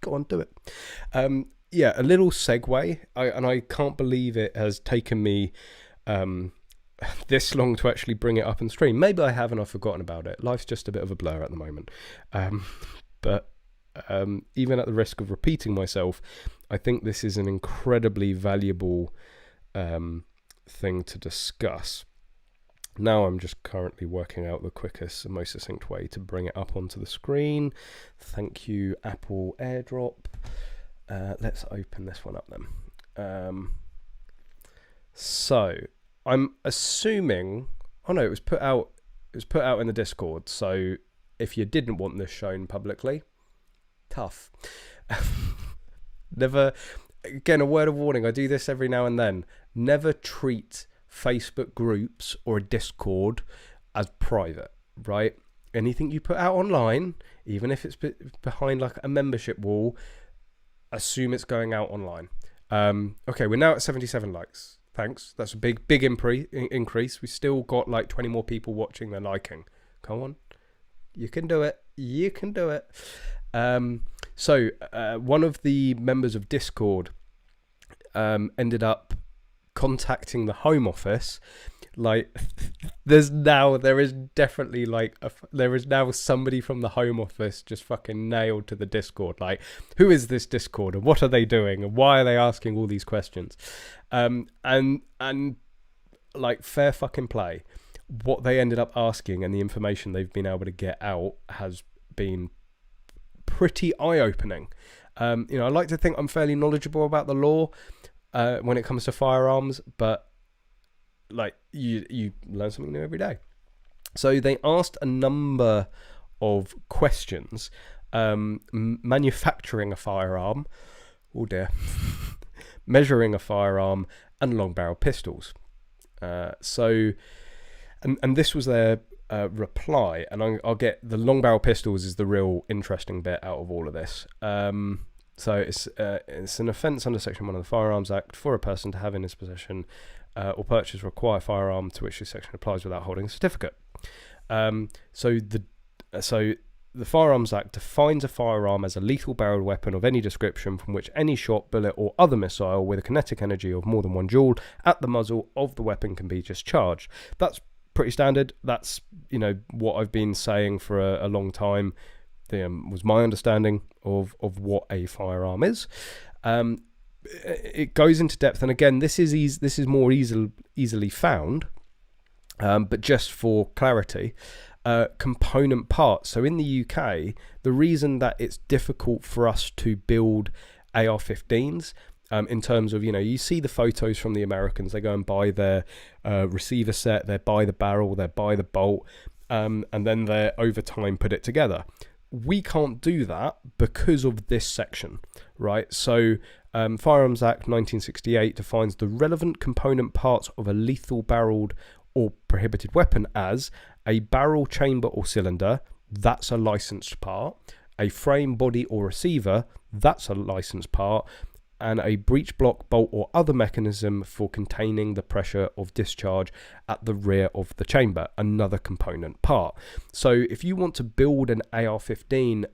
Speaker 1: go on, do it. Yeah, a little segue, and I can't believe it has taken me this long to actually bring it up and stream. Maybe I have and I've forgotten about it. Life's just a bit of a blur at the moment. But even at the risk of repeating myself, I think this is an incredibly valuable thing to discuss. Now I'm just currently working out the quickest and most succinct way to bring it up onto the screen. Thank you, Apple AirDrop. Let's open this one up then. So I'm assuming, oh no, it was put out in the Discord. So if you didn't want this shown publicly, tough. Never, again, a word of warning, I do this every now and then. Never treat Facebook groups or a Discord as private, right? Anything you put out online, even if it's behind like a membership wall, assume it's going out online. Okay, we're now at 77 likes. Thanks. That's a big increase. We still got like 20 more people watching than liking. Come on. You can do it. You can do it. So one of the members of Discord ended up contacting the Home Office. Like, there is now somebody from the Home Office just fucking nailed to the Discord. Like, who is this Discord and what are they doing and why are they asking all these questions? And like, fair fucking play. What they ended up asking and the information they've been able to get out has been pretty eye-opening. I like to think I'm fairly knowledgeable about the law. when it comes to firearms, but like you learn something new every day. So they asked a number of questions. Manufacturing a firearm, oh dear, measuring a firearm, and long barrel pistols. And this was their reply, and I'll get the long barrel pistols is the real interesting bit out of all of this. So it's an offence under Section 1 of the Firearms Act for a person to have in his possession or purchase or acquire a firearm to which this section applies without holding a certificate. So the Firearms Act defines a firearm as a lethal barreled weapon of any description from which any shot, bullet, or other missile with a kinetic energy of more than 1 joule at the muzzle of the weapon can be discharged. That's pretty standard. That's, what I've been saying for a long time. Was my understanding of what a firearm is. It goes into depth, and again, this is more easily found. But just for clarity, component parts. So in the UK, the reason that it's difficult for us to build AR-15s, in terms of, you see the photos from the Americans, they go and buy their receiver set, they buy the barrel, they buy the bolt, and then they over time put it together. We can't do that because of this section, right? So Firearms Act 1968 defines the relevant component parts of a lethal barreled or prohibited weapon as a barrel, chamber or cylinder, that's a licensed part, a frame, body or receiver, that's a licensed part, and a breech block, bolt or other mechanism for containing the pressure of discharge at the rear of the chamber, another component part. So if you want to build an AR-15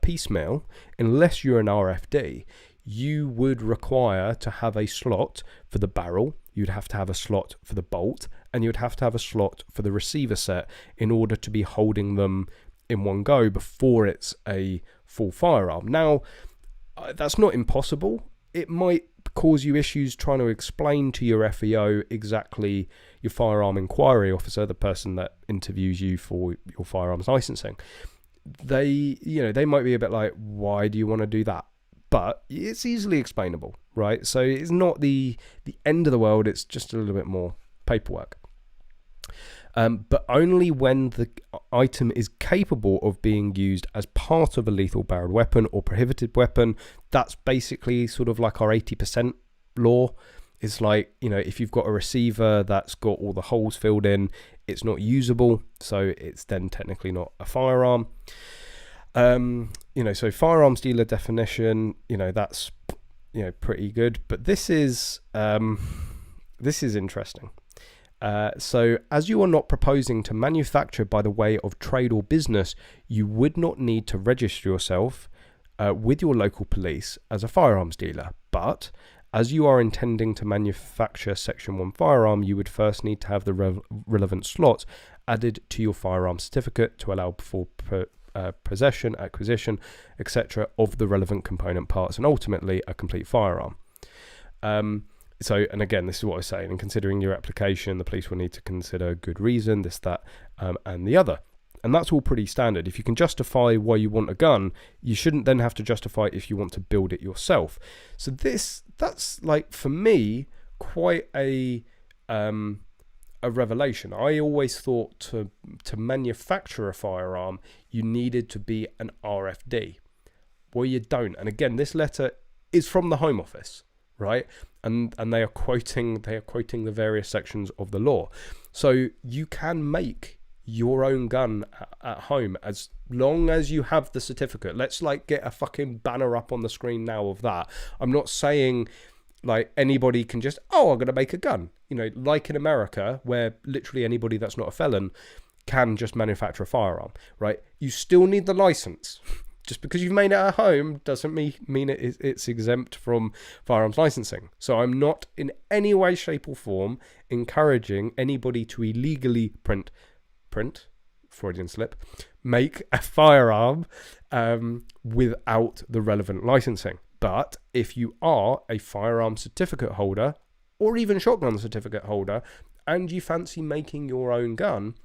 Speaker 1: piecemeal, unless you're an RFD, you would require to have a slot for the barrel, you'd have to have a slot for the bolt, and you'd have to have a slot for the receiver set in order to be holding them in one go before it's a full firearm. Now, that's not impossible. It might cause you issues trying to explain to your FEO exactly, your firearm inquiry officer, the person that interviews you for your firearms licensing. They might be a bit like, why do you want to do that? But it's easily explainable, right? So it's not the end of the world. It's just a little bit more paperwork. But only when the item is capable of being used as part of a lethal barreled weapon or prohibited weapon. That's basically sort of like our 80% law. It's like, if you've got a receiver that's got all the holes filled in, it's not usable, so it's then technically not a firearm. So firearms dealer definition, that's pretty good, but this is interesting. So as you are not proposing to manufacture by the way of trade or business, you would not need to register yourself with your local police as a firearms dealer. But as you are intending to manufacture Section 1 firearm, you would first need to have the relevant slots added to your firearm certificate to allow for possession, acquisition, etc. of the relevant component parts and ultimately a complete firearm. So, and again, this is what I was saying, in considering your application, the police will need to consider good reason, this, that, and the other. And that's all pretty standard. If you can justify why you want a gun, you shouldn't then have to justify if you want to build it yourself. So that's like, for me, quite a revelation. I always thought to manufacture a firearm, you needed to be an RFD. Well, you don't. And again, this letter is from the Home Office, right? And they are quoting the various sections of the law. So you can make your own gun at home as long as you have the certificate. Let's get a fucking banner up on the screen now of that. I'm not saying anybody can just, I'm going to make a gun. Like in America, where literally anybody that's not a felon can just manufacture a firearm, right? You still need the license. Just because you've made it at home doesn't mean it's exempt from firearms licensing. So I'm not in any way, shape or form encouraging anybody to illegally print, Freudian slip, make a firearm without the relevant licensing. But if you are a firearm certificate holder or even shotgun certificate holder and you fancy making your own gun,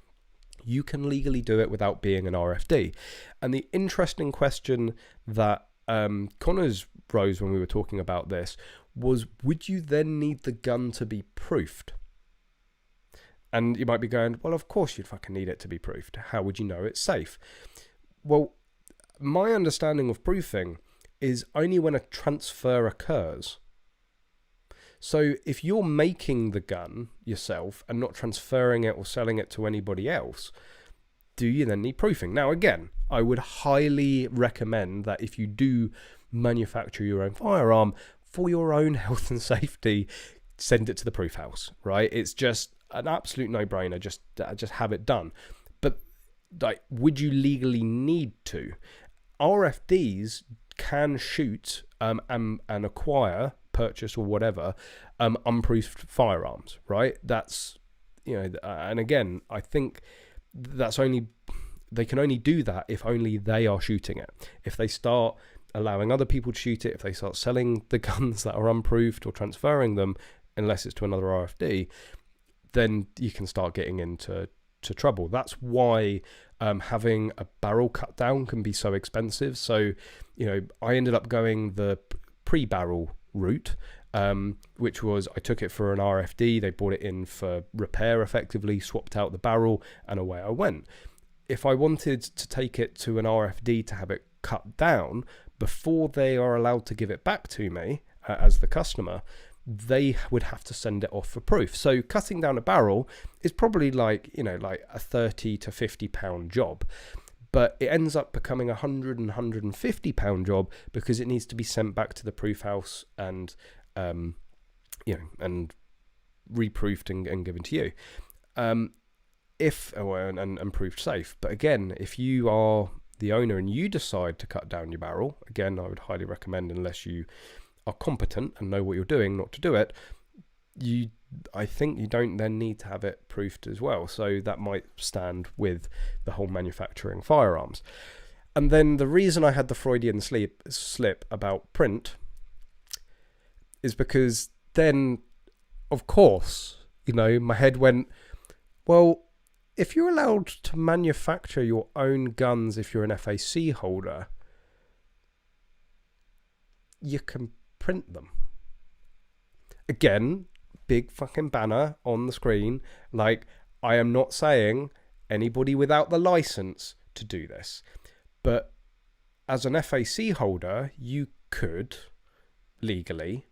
Speaker 1: you can legally do it without being an RFD. And the interesting question that Connors rose when we were talking about this was, would you then need the gun to be proofed? And you might be going, well, of course you'd fucking need it to be proofed. How would you know it's safe? Well, my understanding of proofing is only when a transfer occurs. So if you're making the gun yourself and not transferring it or selling it to anybody else, do you then need proofing? Now, again, I would highly recommend that if you do manufacture your own firearm, for your own health and safety, send it to the proof house, right? It's just an absolute no-brainer. Just have it done. But like, would you legally need to? RFDs can shoot and acquire, purchase or whatever, unproofed firearms, right? That's, and again, I think that's only, they can only do that if only they are shooting it. If they start allowing other people to shoot it, if they start selling the guns that are unproofed or transferring them, unless it's to another RFD, then you can start getting into trouble. That's why having a barrel cut down can be so expensive. So, I ended up going the pre-barrel route, which was, I took it for an RFD, they brought it in for repair effectively, swapped out the barrel, and away I went. If I wanted to take it to an RFD to have it cut down, before they are allowed to give it back to me as the customer, they would have to send it off for proof. So cutting down a barrel is probably like a 30 to 50 pound job, but it ends up becoming a 100 and 150 pound job because it needs to be sent back to the proof house and and reproofed and given to you, and proved safe. But again, if you are the owner and you decide to cut down your barrel, again, I would highly recommend, unless you are competent and know what you're doing, not to do it. I think you don't then need to have it proofed as well. So that might stand with the whole manufacturing firearms. And then the reason I had the Freudian slip about print is because then, of course, my head went, well, if you're allowed to manufacture your own guns, if you're an FAC holder, you can print them. Again, big fucking banner on the screen. Like, I am not saying anybody without the license to do this, but as an FAC holder, you could legally,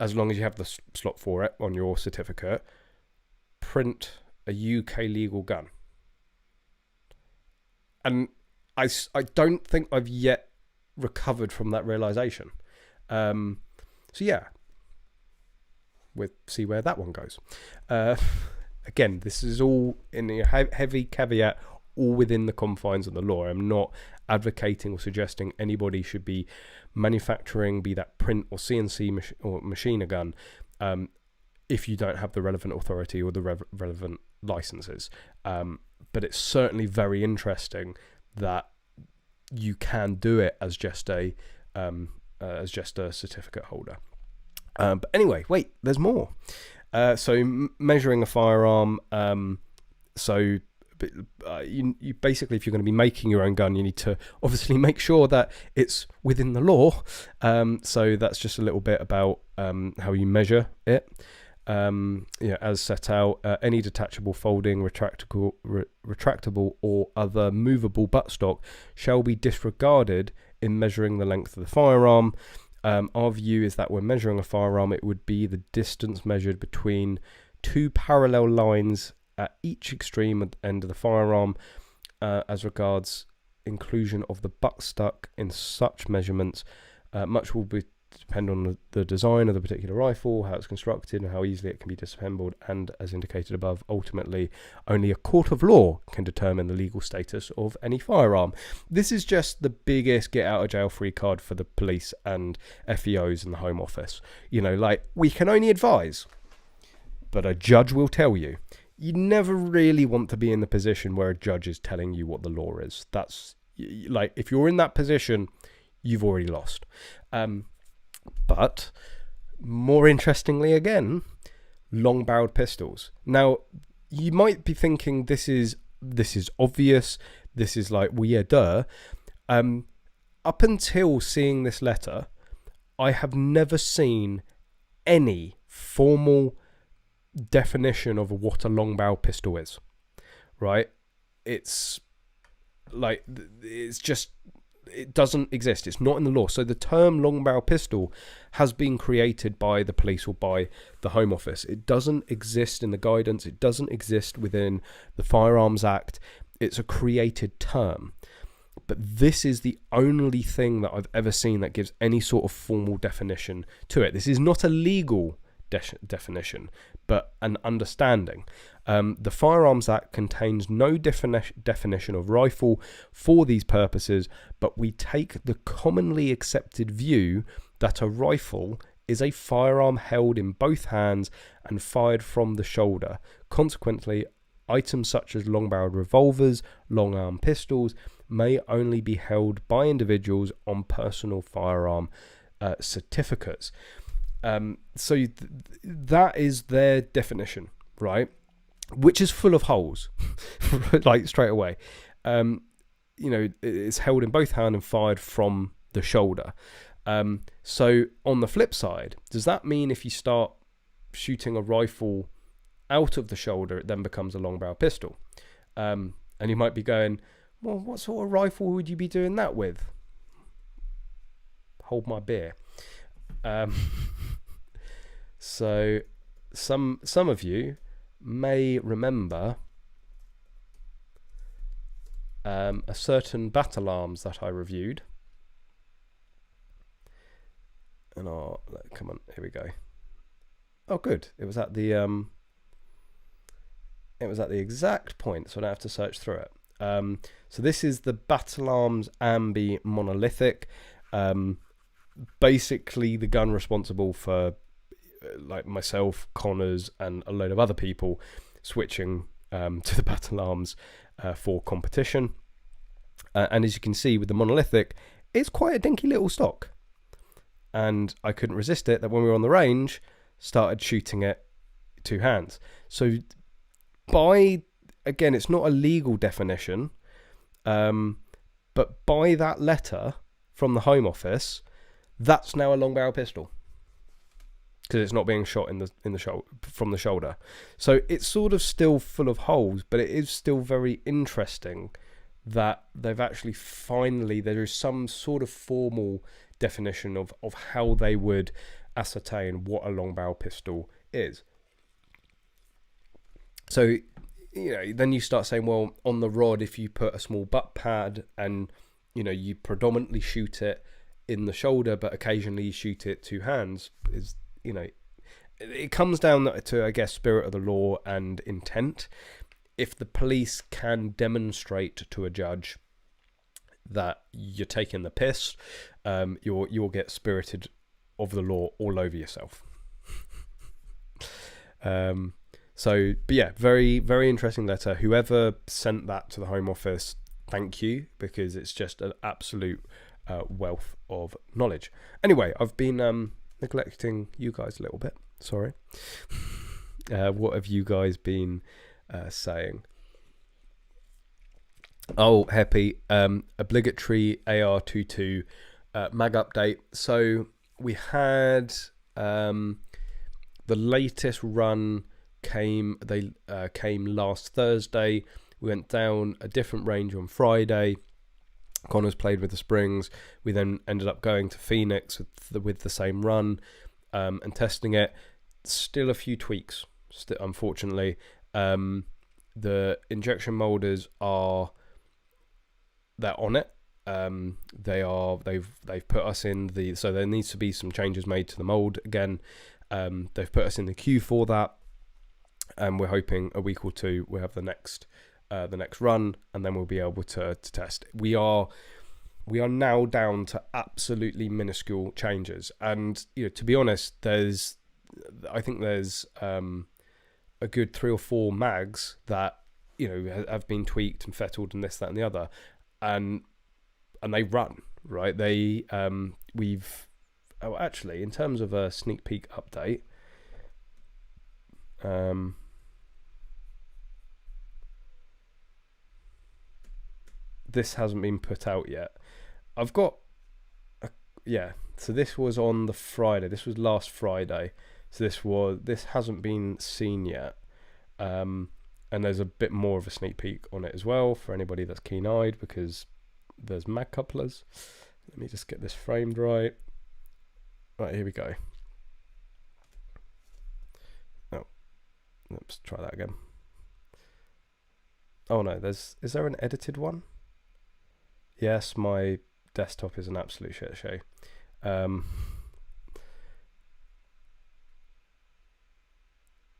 Speaker 1: as long as you have the slot for it on your certificate, print a UK legal gun. And I don't think I've yet recovered from that realization. So yeah, we'll see where that one goes. Again, this is all in a heavy caveat, all within the confines of the law. I'm not advocating or suggesting anybody should be manufacturing, be that print or CNC or machine a gun, if you don't have the relevant authority or the relevant licenses. But it's certainly very interesting that you can do it as just a certificate holder. But anyway, wait, there's more. So measuring a firearm. You basically, if you're going to be making your own gun, you need to obviously make sure that it's within the law. So that's just a little bit about how you measure it. As set out, any detachable, folding, retractable or other movable buttstock shall be disregarded in measuring the length of the firearm. Our view is that when measuring a firearm, it would be the distance measured between two parallel lines at each extreme end of the firearm. As regards inclusion of the buttstock in such measurements, much will depend on the design of the particular rifle, how it's constructed, and how easily it can be disassembled. And as indicated above, ultimately, only a court of law can determine the legal status of any firearm. This is just the biggest get out of jail free card for the police and FEOs and the Home Office. We can only advise, but a judge will tell you. You never really want to be in the position where a judge is telling you what the law is. That's if you're in that position, you've already lost. But more interestingly, again, long-barreled pistols. Now, you might be thinking this is obvious. This is like, well, yeah, duh. Up until seeing this letter, I have never seen any formal definition of what a long barrel pistol is, right? It's like, it's just, it doesn't exist. It's not in the law. So the term long barrel pistol has been created by the police or by the Home Office. It doesn't exist in the guidance. It doesn't exist within the Firearms Act. It's a created term. But this is the only thing that I've ever seen that gives any sort of formal definition to it. This is not a legal definition, but an understanding. The Firearms Act contains no definition of rifle for these purposes, but we take the commonly accepted view that a rifle is a firearm held in both hands and fired from the shoulder. Consequently, items such as long-barreled revolvers, long-arm pistols may only be held by individuals on personal firearm certificates. So that is their definition, right? Which is full of holes, like straight away. It's held in both hands and fired from the shoulder. So on the flip side, does that mean if you start shooting a rifle out of the shoulder, it then becomes a long barrel pistol? And you might be going, well, what sort of rifle would you be doing that with? Hold my beer. So some of you may remember a certain battle arms that I reviewed. And come on, here we go. Oh, good. It was at the exact point, so I don't have to search through it. So this is the Battle Arms Ambi monolithic. Basically the gun responsible for like myself, Connors, and a load of other people switching to the Battle Arms for competition. And as you can see with the monolithic, it's quite a dinky little stock. And I couldn't resist it that when we were on the range, started shooting it two hands. So again, it's not a legal definition, but by that letter from the Home Office, that's now a long barrel pistol because it's not being shot in the shoulder from the shoulder. So it's sort of still full of holes, but it is still very interesting that they've actually finally, there is some sort of formal definition of how they would ascertain what a long barrel pistol is. So then you start saying, well, on the rod, if you put a small butt pad and you predominantly shoot it in the shoulder, but occasionally you shoot it two hands, it comes down to, I guess, spirit of the law and intent. If the police can demonstrate to a judge that you're taking the piss, you'll get spirited of the law all over yourself. So, but yeah, very, very interesting letter. Whoever sent that to the Home Office, thank you, because it's just an absolute wealth of knowledge. Anyway, I've been neglecting you guys a little bit. Sorry. What have you guys been saying? Oh, happy. Obligatory AR-22 mag update. So we had the latest run came last Thursday. We went down a different range on Friday. Connors played with the springs. We then ended up going to Phoenix with the same run and testing it. Still a few tweaks, unfortunately. The injection molders they're on it. They've put us in so there needs to be some changes made to the mold again. They've put us in the queue for that, and we're hoping a week or two we'll have the next run, and then we'll be able to test. We are now down to absolutely minuscule changes, and to be honest, I think there's a good 3 or 4 mags that have been tweaked and fettled and this, that, and the other, and they run right. Actually, in terms of a sneak peek update, this hasn't been put out yet. I've got So this was on the Friday. This was last Friday. So this hasn't been seen yet. And there's a bit more of a sneak peek on it as well for anybody that's keen-eyed, because there's mag couplers. Let me just get this framed right. Right, here we go. Oh, let's try that again. Oh no, is there an edited one? Yes, my desktop is an absolute shit show.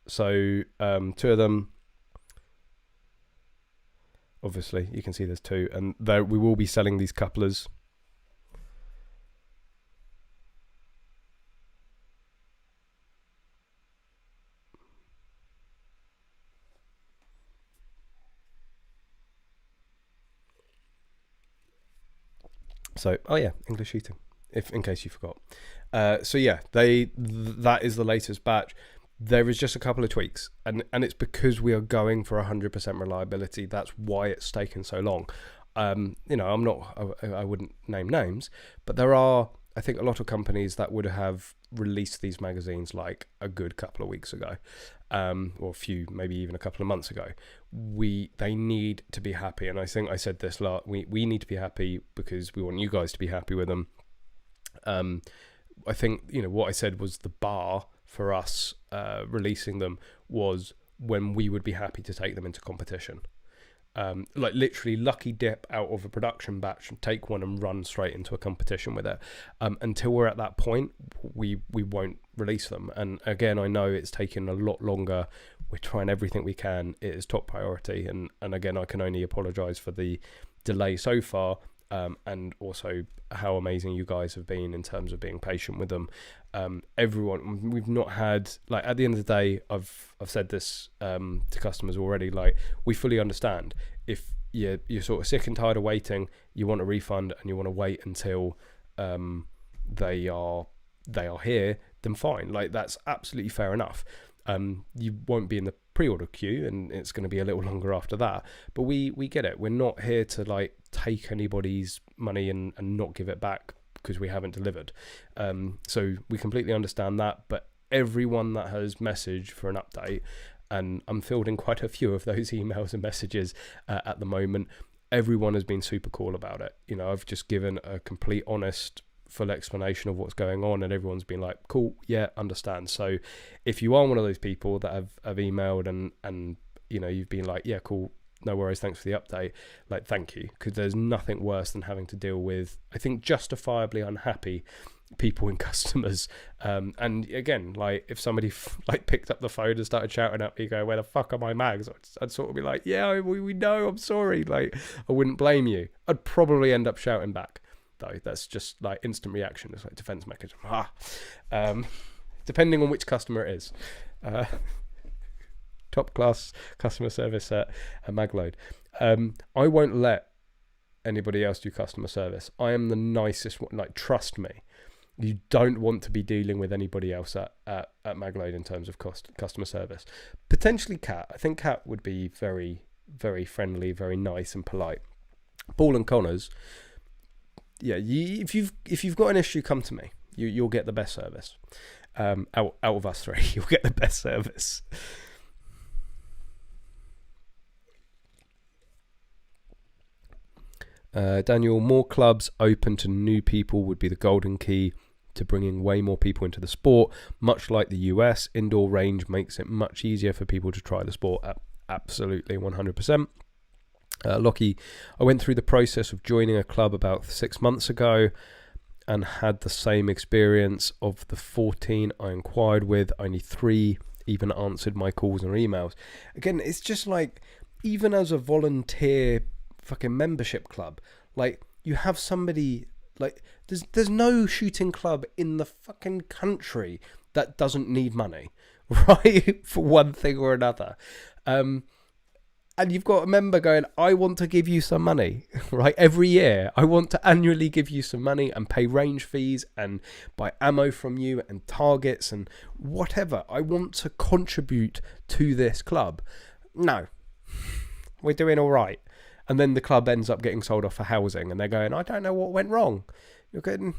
Speaker 1: So two of them, obviously you can see there's two, and we will be selling these couplers. So, oh yeah, English shooting, in case you forgot. So yeah, that is the latest batch. There is just a couple of tweaks, and it's because we are going for 100% reliability. That's why it's taken so long. You know, I wouldn't name names, but there are, I think, a lot of companies that would have released these magazines like a good couple of weeks ago, or a few, maybe even a couple of months ago. They need to be happy, and I think I said this we need to be happy because we want you guys to be happy with them. I think, you know, what I said was the bar for us releasing them was when we would be happy to take them into competition. Like literally lucky dip out of a production batch and take one and run straight into a competition with it. Until we're at that point, we won't release them. And again, I know it's taken a lot longer. We're trying everything we can. It is top priority. And again, I can only apologize for the delay so far. And also how amazing you guys have been in terms of being patient with them. Everyone, we've not had, like, at the end of the day, I've said this to customers already, like, we fully understand if you're sort of sick and tired of waiting, you want a refund and you want to wait until they are here, then fine, like, that's absolutely fair enough. You won't be in the pre-order queue, and it's going to be a little longer after that, but we get it. We're not here to like take anybody's money and not give it back because we haven't delivered. So we completely understand that, but everyone that has messaged for an update, and I'm fielding quite a few of those emails and messages at the moment, everyone has been super cool about it. You know, I've just given a complete honest full explanation of what's going on, and everyone's been like, cool, yeah, understand. So if you are one of those people that have emailed and you know, you've been like, yeah, cool, no worries, thanks for the update, like, thank you, because there's nothing worse than having to deal with, I think, justifiably unhappy people and customers. And again, like, if somebody like picked up the phone and started shouting at me, go, where the fuck are my mags, I'd sort of be like, yeah, we know, I'm sorry, like, I wouldn't blame you. I'd probably end up shouting back, though. That's just like instant reaction. It's like defense mechanism. Depending on which customer it is. Top class customer service at Magload. I won't let anybody else do customer service. I am the nicest one. Like, trust me, you don't want to be dealing with anybody else at Magload in terms of customer service. Potentially Kat. I think Kat would be very, very friendly, very nice and polite. Paul and Connors, yeah, if you've got an issue, come to me. You'll get the best service. Out of us three, you'll get the best service. Daniel, more clubs open to new people would be the golden key to bringing way more people into the sport. Much like the US, indoor range makes it much easier for people to try the sport. Absolutely, 100%. Lockie, I went through the process of joining a club about 6 months ago and had the same experience. Of the 14 I inquired with, only 3 even answered my calls or emails. Again, it's just like, even as a volunteer fucking membership club, like, you have somebody, like, there's no shooting club in the fucking country that doesn't need money, right? For one thing or another. And you've got a member going, I want to give you some money, right? Every year, I want to annually give you some money and pay range fees and buy ammo from you and targets and whatever. I want to contribute to this club. No, we're doing all right. And then the club ends up getting sold off for housing, and they're going, I don't know what went wrong. You're getting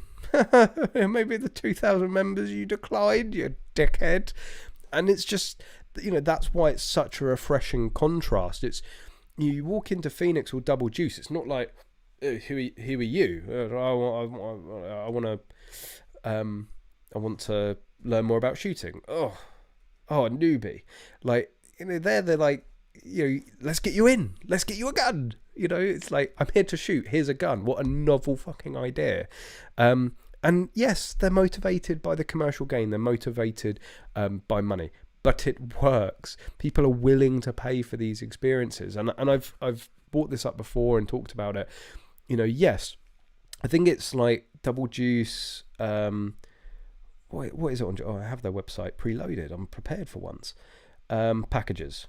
Speaker 1: maybe the 2,000 members you declined, you dickhead. And it's just, that's why it's such a refreshing contrast. It's, you walk into Phoenix or Double Juice, it's not like, who are you? I want to learn more about shooting. Oh, a newbie. Like, they're like, let's get you in. Let's get you a gun. It's like, I'm here to shoot. Here's a gun. What a novel fucking idea. And yes, they're motivated by the commercial gain. They're motivated by money. But it works. People are willing to pay for these experiences. And I've brought this up before and talked about it. Yes, I think it's like Double Juice. What is it on? Oh, I have their website preloaded. I'm prepared for once. Packages.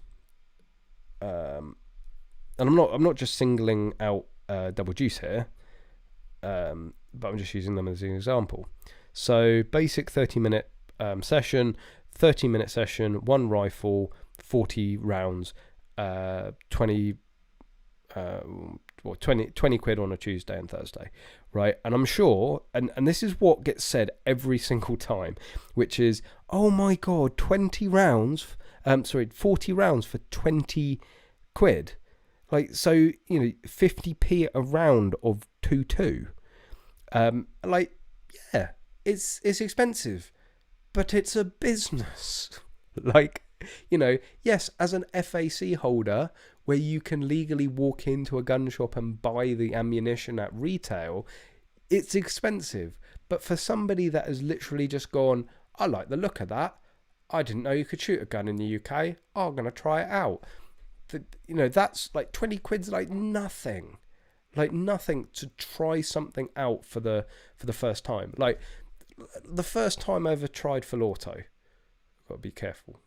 Speaker 1: And I'm not just singling out Double Juice here, but I'm just using them as an example. So basic 30-minute session, 30-minute session, one rifle, 40 rounds, 20 quid on a Tuesday and Thursday, right? And I'm sure, and this is what gets said every single time, which is, oh my God, 40 rounds for 20 quid. Like, so, 50p a round of 2.2. Like, yeah, it's expensive, but it's a business. Like, yes, as an FAC holder, where you can legally walk into a gun shop and buy the ammunition at retail, it's expensive. But for somebody that has literally just gone, I like the look of that. I didn't know you could shoot a gun in the UK. I'm going to try it out. That's like 20 quid's like nothing to try something out for the first time. Like, the first time I ever tried full auto, I've got to be careful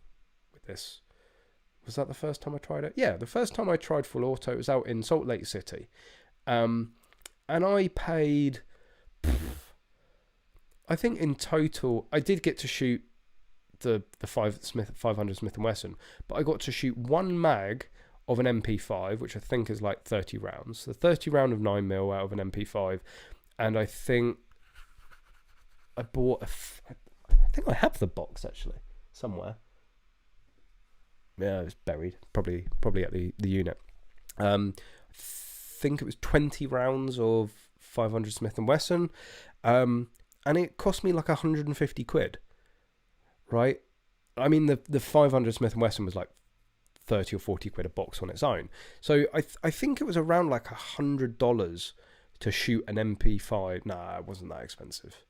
Speaker 1: with this. Was that the first time I tried it? Yeah, the first time I tried full auto, it was out in Salt Lake City. And I paid, I think in total, I did get to shoot the 500 Smith & Wesson, but I got to shoot one mag of an MP5, which I think is like 30 rounds. The 30 round of 9mm out of an MP5. And I think I bought I think I have the box actually somewhere. Yeah, it's buried, probably at the unit. I think it was 20 rounds of 500 Smith & Wesson, and it cost me like 150 quid, right? I mean, the 500 Smith & Wesson was like 30 or 40 quid a box on its own. So I think it was around like $100 to shoot an MP5. Nah, it wasn't that expensive.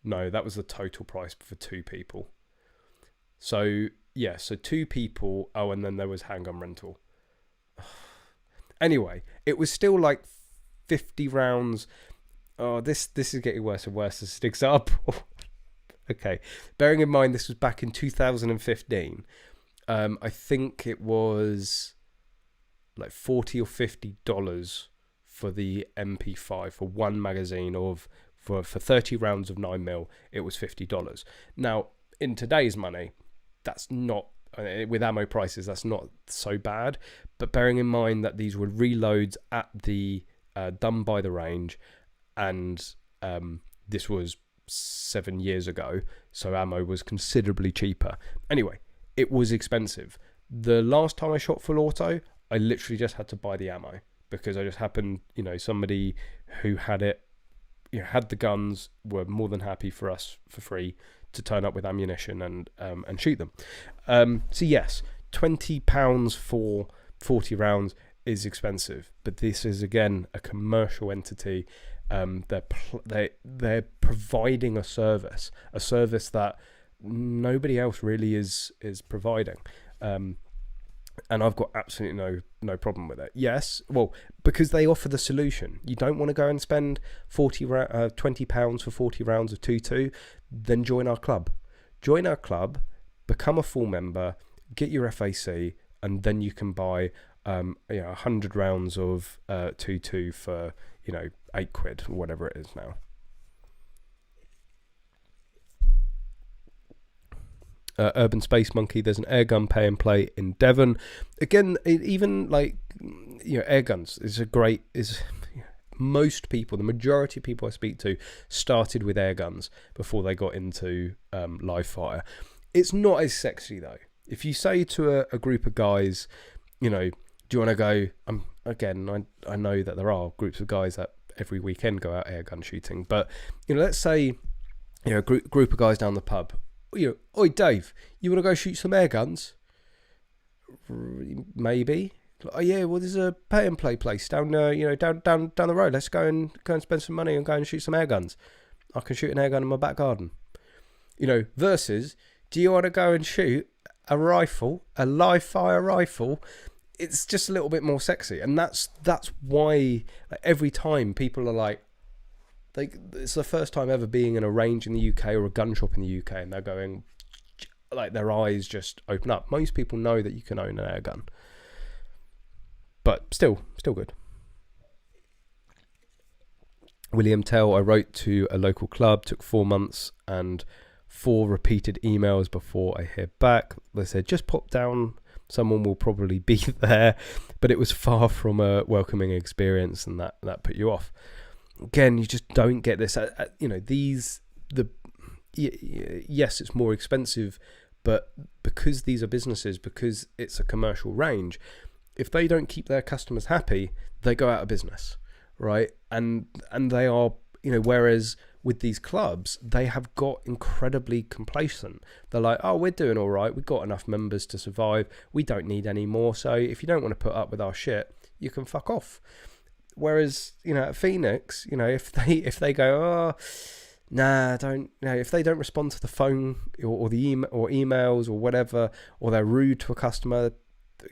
Speaker 1: No, that was the total price for two people. So yeah, so two people. Oh, and then there was handgun rental. Anyway, it was still like 50 rounds. Oh, this is getting worse and worse as an example. Okay, bearing in mind this was back in 2015. I think it was like $40 or $50 for the MP5 for one magazine for 30 rounds of 9mm. It was $50. Now, in today's money, that's not, with ammo prices, that's not so bad. But bearing in mind that these were reloads at the done by the range, and this was 7 years ago, so ammo was considerably cheaper. Anyway, it was expensive. The last time I shot full auto, I literally just had to buy the ammo because I just happened, somebody who had it, had the guns, were more than happy for us for free to turn up with ammunition and shoot them. So yes, £20 for 40 rounds is expensive, but this is again a commercial entity. They're providing a service that nobody else really is providing. And I've got absolutely no problem with it. Yes, well, because they offer the solution. You don't want to go and spend £20 for 40 rounds of 2.2, then join our club. Join our club, become a full member, get your FAC, and then you can buy 100 rounds of 2.2 for 8 quid or whatever it is now. Urban Space Monkey, there's an airgun pay and play in Devon. Again, even like air guns is Most people, the majority of people I speak to, started with air guns before they got into live fire. It's not as sexy though. If you say to a group of guys, you know, do you want to go? Again, I know that there are groups of guys that every weekend go out air gun shooting, but you know, let's say, you know, a group of guys down the pub. You know, oi Dave, you want to go shoot some air guns? Maybe. Oh yeah, well there's a pay and play place down down the road. Let's go and spend some money and go and shoot some air guns. I can shoot an air gun in my back garden. You know, versus, do you want to go and shoot a rifle, a live fire rifle? It's just a little bit more sexy, and that's why, like, every time people are like, it's the first time ever being in a range in the UK or a gun shop in the UK, and they're going, like, their eyes just open up. Most people know that you can own an air gun, but still good. William Tell, I wrote to a local club, took 4 months and 4 repeated emails before I hear back. They said, just pop down, someone will probably be there, but it was far from a welcoming experience, and that put you off. Again, you just don't get this. You know, yes, it's more expensive, but because these are businesses, because it's a commercial range, if they don't keep their customers happy, they go out of business, right? And they are, you know, whereas with these clubs, they have got incredibly complacent. They're like, oh, we're doing all right. We've got enough members to survive. We don't need any more. So if you don't want to put up with our shit, you can fuck off. Whereas, you know, at Phoenix, you know, if they go, oh, nah, don't, you know, if they don't respond to the phone or the emails or whatever, or they're rude to a customer,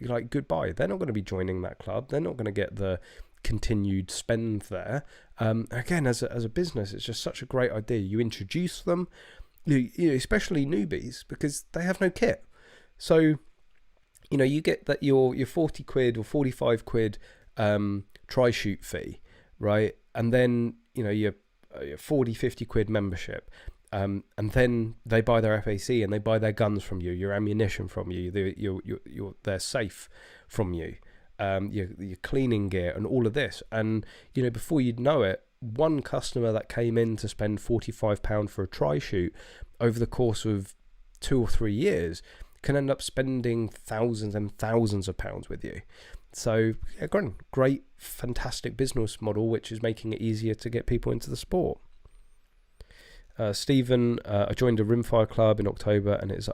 Speaker 1: like, goodbye. They're not going to be joining that club. They're not going to get the continued spend there. Again, as a business, it's just such a great idea. You introduce them, you know, especially newbies, because they have no kit. So, you know, you get that your 40 quid or 45 quid try shoot fee, right? And then, you know, your 40, 50 quid membership. And then they buy their FAC and they buy their guns from you, your ammunition from you, they're safe from you, your cleaning gear and all of this. And, you know, before you'd know it, one customer that came in to spend £45 for a try shoot over the course of 2 or 3 years can end up spending thousands and thousands of pounds with you. So, yeah, great, fantastic business model, which is making it easier to get people into the sport. Stephen, I joined a rimfire club in October, and it's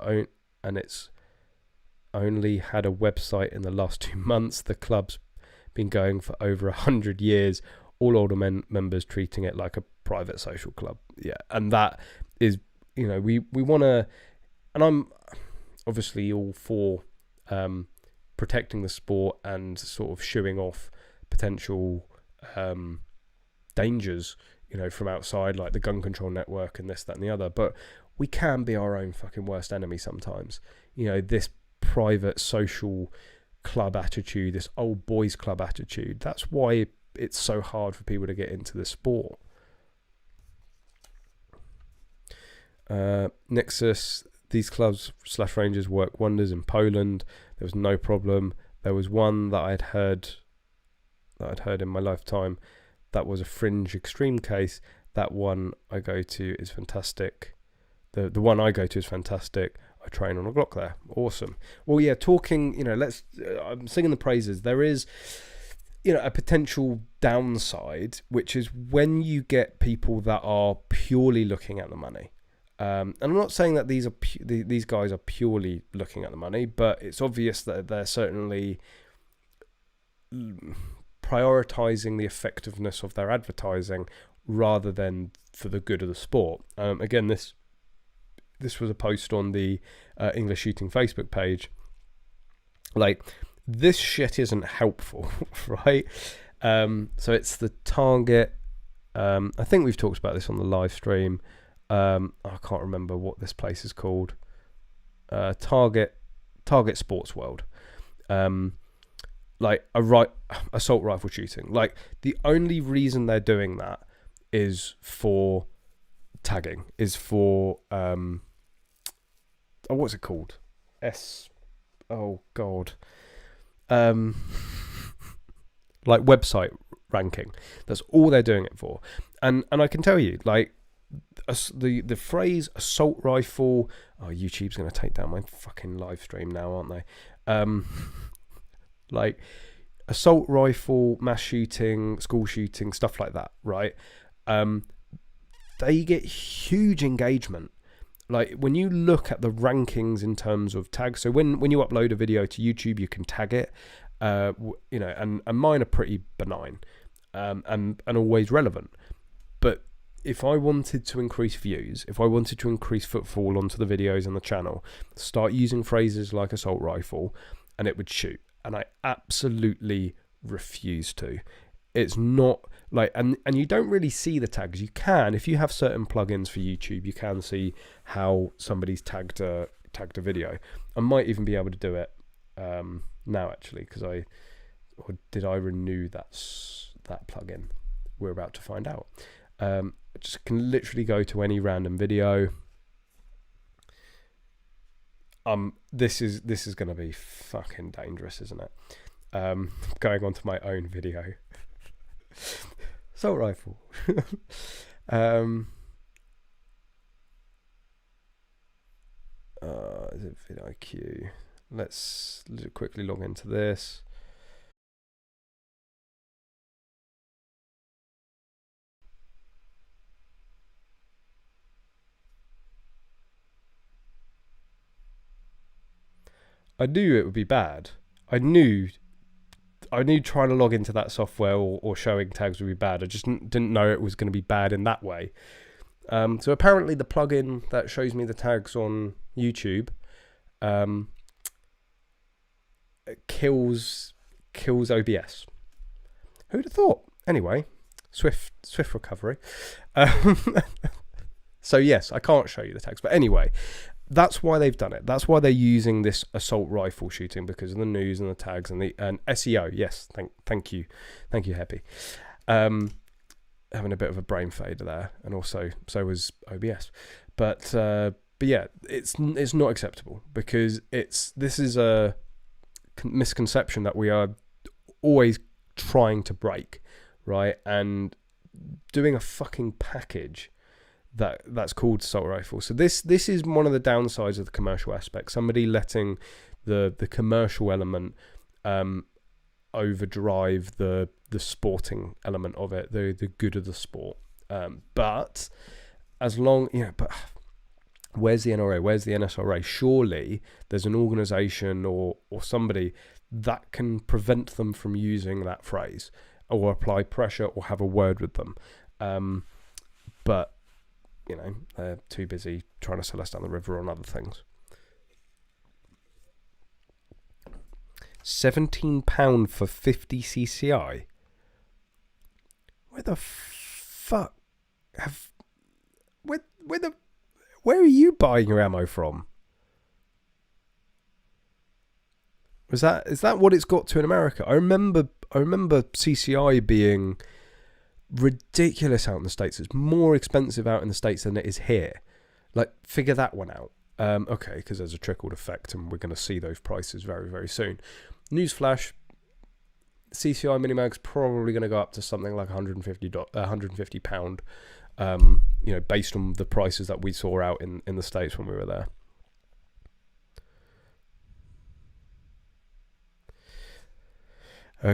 Speaker 1: only had a website in the last 2 months. The club's been going for over 100 years. All older members treating it like a private social club. Yeah, and that is, you know, we want to, and I'm obviously all for protecting the sport and sort of shooing off potential dangers, you know, from outside, like the gun control network and this, that, and the other. But we can be our own fucking worst enemy sometimes. You know, this private social club attitude, this old boys club attitude. That's why it's so hard for people to get into the sport. Nexus, these clubs / ranges work wonders in Poland. There was no problem. There was one that I'd heard in my lifetime that was a fringe extreme case. That one I go to is fantastic. The one I go to is fantastic. I train on a Glock there. Awesome. Well, yeah, talking, you know, I'm singing the praises. There is, you know, a potential downside, which is when you get people that are purely looking at the money. And I'm not saying that these guys are purely looking at the money, but it's obvious that they're certainly prioritizing the effectiveness of their advertising rather than for the good of the sport. Again, this was a post on the EnglishShooting Facebook page. Like, this shit isn't helpful, right? So it's the target. I think we've talked about this on the live stream. I can't remember what this place is called. Target Sports World. Like assault rifle shooting. Like, the only reason they're doing that is for tagging, is for what's it called? Like website ranking. That's all they're doing it for. And I can tell you, like, the phrase assault rifle. Oh, YouTube's going to take down my fucking live stream now, aren't they? Like, assault rifle, mass shooting, school shooting, stuff like that, right? They get huge engagement. Like, when you look at the rankings in terms of tags, so when you upload a video to YouTube, you can tag it, you know, and mine are pretty benign, and always relevant. But if I wanted to increase views, if I wanted to increase footfall onto the videos and the channel, start using phrases like assault rifle, and it would shoot. And I absolutely refuse to. It's not like, and you don't really see the tags. You can, if you have certain plugins for YouTube, you can see how somebody's tagged a video. I might even be able to do it now, actually, because or did I renew that plugin? We're about to find out. Just can literally go to any random video. This is going to be fucking dangerous, isn't it? Going on to my own video. Assault rifle. Is it vidIQ? Let's quickly log into this. I knew it would be bad. I knew trying to log into that software or showing tags would be bad. I just didn't know it was going to be bad in that way. So apparently the plugin that shows me the tags on YouTube kills OBS. Who'd have thought? Anyway, swift recovery. So yes, I can't show you the tags, but anyway, that's why they've done it. That's why they're using this assault rifle shooting, because of the news and the tags and the SEO. Yes, thank you, Happy. Having a bit of a brain fade there, and also so was OBS. But yeah, it's not acceptable, because this is a misconception that we are always trying to break, right? And doing a fucking package that's called assault rifle. So this is one of the downsides of the commercial aspect. Somebody letting the commercial element overdrive the sporting element of it, the good of the sport. But as long, but where's the NRA? Where's the NSRA? Surely there's an organization or somebody that can prevent them from using that phrase, or apply pressure, or have a word with them. But they're too busy trying to sell us down the river on other things. £17 for 50 CCI. Where the fuck where are you buying your ammo from? Is that what it's got to in America? I remember CCI being ridiculous out in the States. It's more expensive out in the States than it is here. Like, figure that one out. Okay, because there's a trickled effect, and we're going to see those prices very, very soon. Newsflash: CCI Minimag's probably going to go up to something like £150. Based on the prices that we saw out in the States when we were there.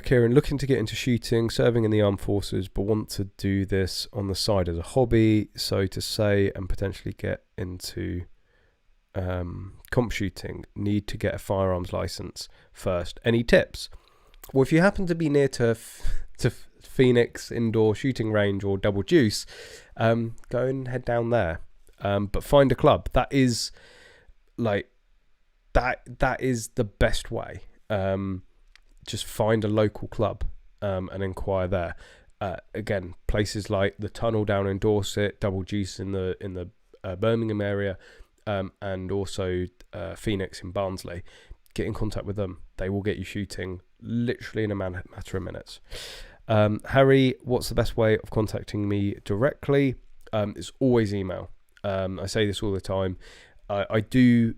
Speaker 1: Kieran, looking to get into shooting, serving in the armed forces, but want to do this on the side as a hobby, so to say, and potentially get into comp shooting. Need to get a firearms license first. Any tips? Well, if you happen to be near to Phoenix Indoor Shooting Range or Double Juice, go and head down there. But find a club. That is that is the best way. Just find a local club and inquire there. Again, places like the Tunnel down in Dorset, Double Juice in the Birmingham area, and also Phoenix in Barnsley. Get in contact with them. They will get you shooting literally in a matter of minutes. Harry, what's the best way of contacting me directly? It's always email. I say this all the time. I do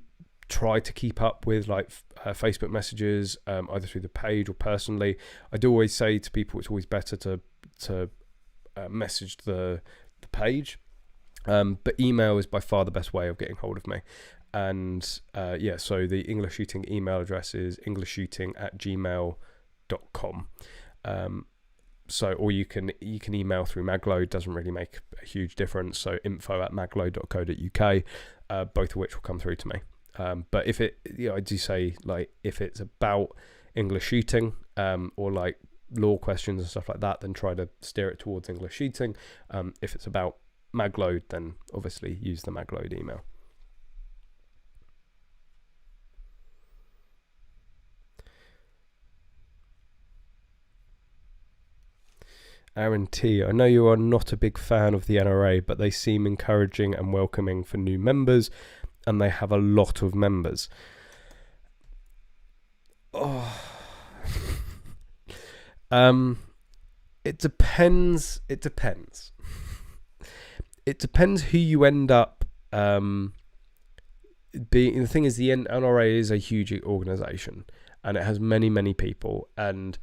Speaker 1: try to keep up with Facebook messages, either through the page or personally. I do always say to people it's always better to message the page. But email is by far the best way of getting hold of me. And so the English Shooting email address is englishshooting@gmail.com. Or you can email through Magload, doesn't really make a huge difference. So info@magload.co.uk, both of which will come through to me. But if it, I do say, like, if it's about English shooting, or like law questions and stuff like that, then try to steer it towards English shooting. If it's about Magload, then obviously use the Magload email. Aaron T, I know you are not a big fan of the NRA, but they seem encouraging and welcoming for new members, and they have a lot of members. Oh. It depends. It depends who you end up being. The thing is, the NRA is a huge organization, and it has many people, and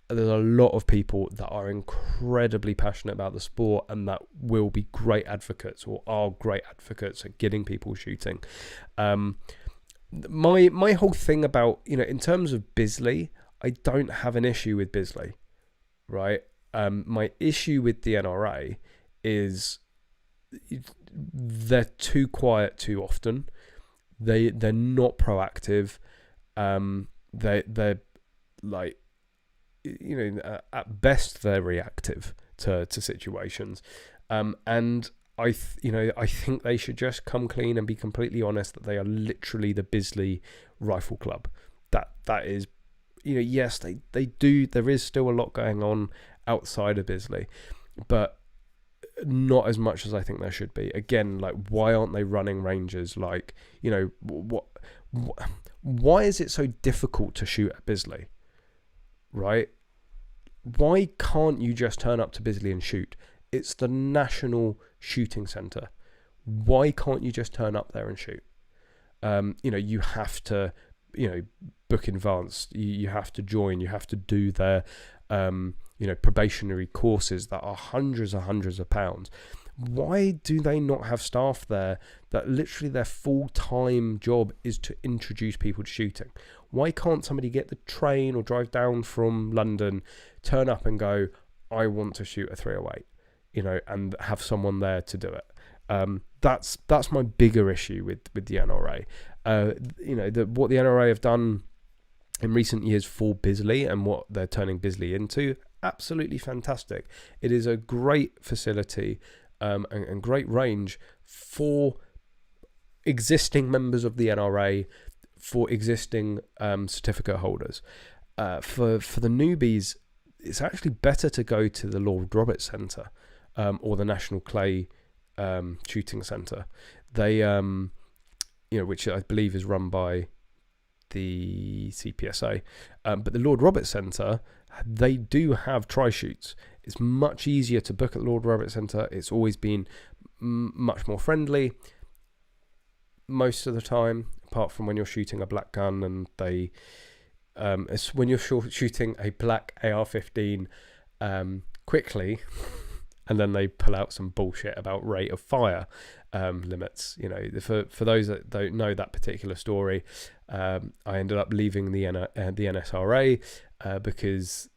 Speaker 1: there's a lot of people that are incredibly passionate about the sport and that will be great advocates or are great advocates at getting people shooting. My whole thing about, in terms of Bisley, I don't have an issue with Bisley, right? My issue with the NRA is they're too quiet too often. They're not proactive. They're like, at best they're reactive to situations, and I think they should just come clean and be completely honest that they are literally the Bisley Rifle Club. That is, yes, they do. There is still a lot going on outside of Bisley, but not as much as I think there should be. Again, like, why aren't they running ranges? Like, why is it so difficult to shoot at Bisley? Right? Why can't you just turn up to Bisley and shoot? It's the National Shooting Centre. Why can't you just turn up there and shoot? You have to, book in advance. You have to join. You have to do their, probationary courses that are hundreds of pounds. Why do they not have staff there that literally their full-time job is to introduce people to shooting? Why can't somebody get the train or drive down from London, turn up and go, I want to shoot a 308, and have someone there to do it? That's my bigger issue with the NRA. What the NRA have done in recent years for Bisley and what they're turning Bisley into, absolutely fantastic. It is a great facility and great range for existing members of the NRA, for existing certificate holders. For the newbies, it's actually better to go to the Lord Roberts Centre or the National Clay Shooting Centre. They, which I believe is run by the CPSA, but the Lord Roberts Centre, they do have tri-shoots. It's much easier to book at the Lord Roberts Centre. It's always been much more friendly most of the time, apart from when you're shooting a black gun and they it's when you're shooting a black AR-15 quickly and then they pull out some bullshit about rate of fire limits. For those that don't know that particular story, I ended up leaving the NSRA because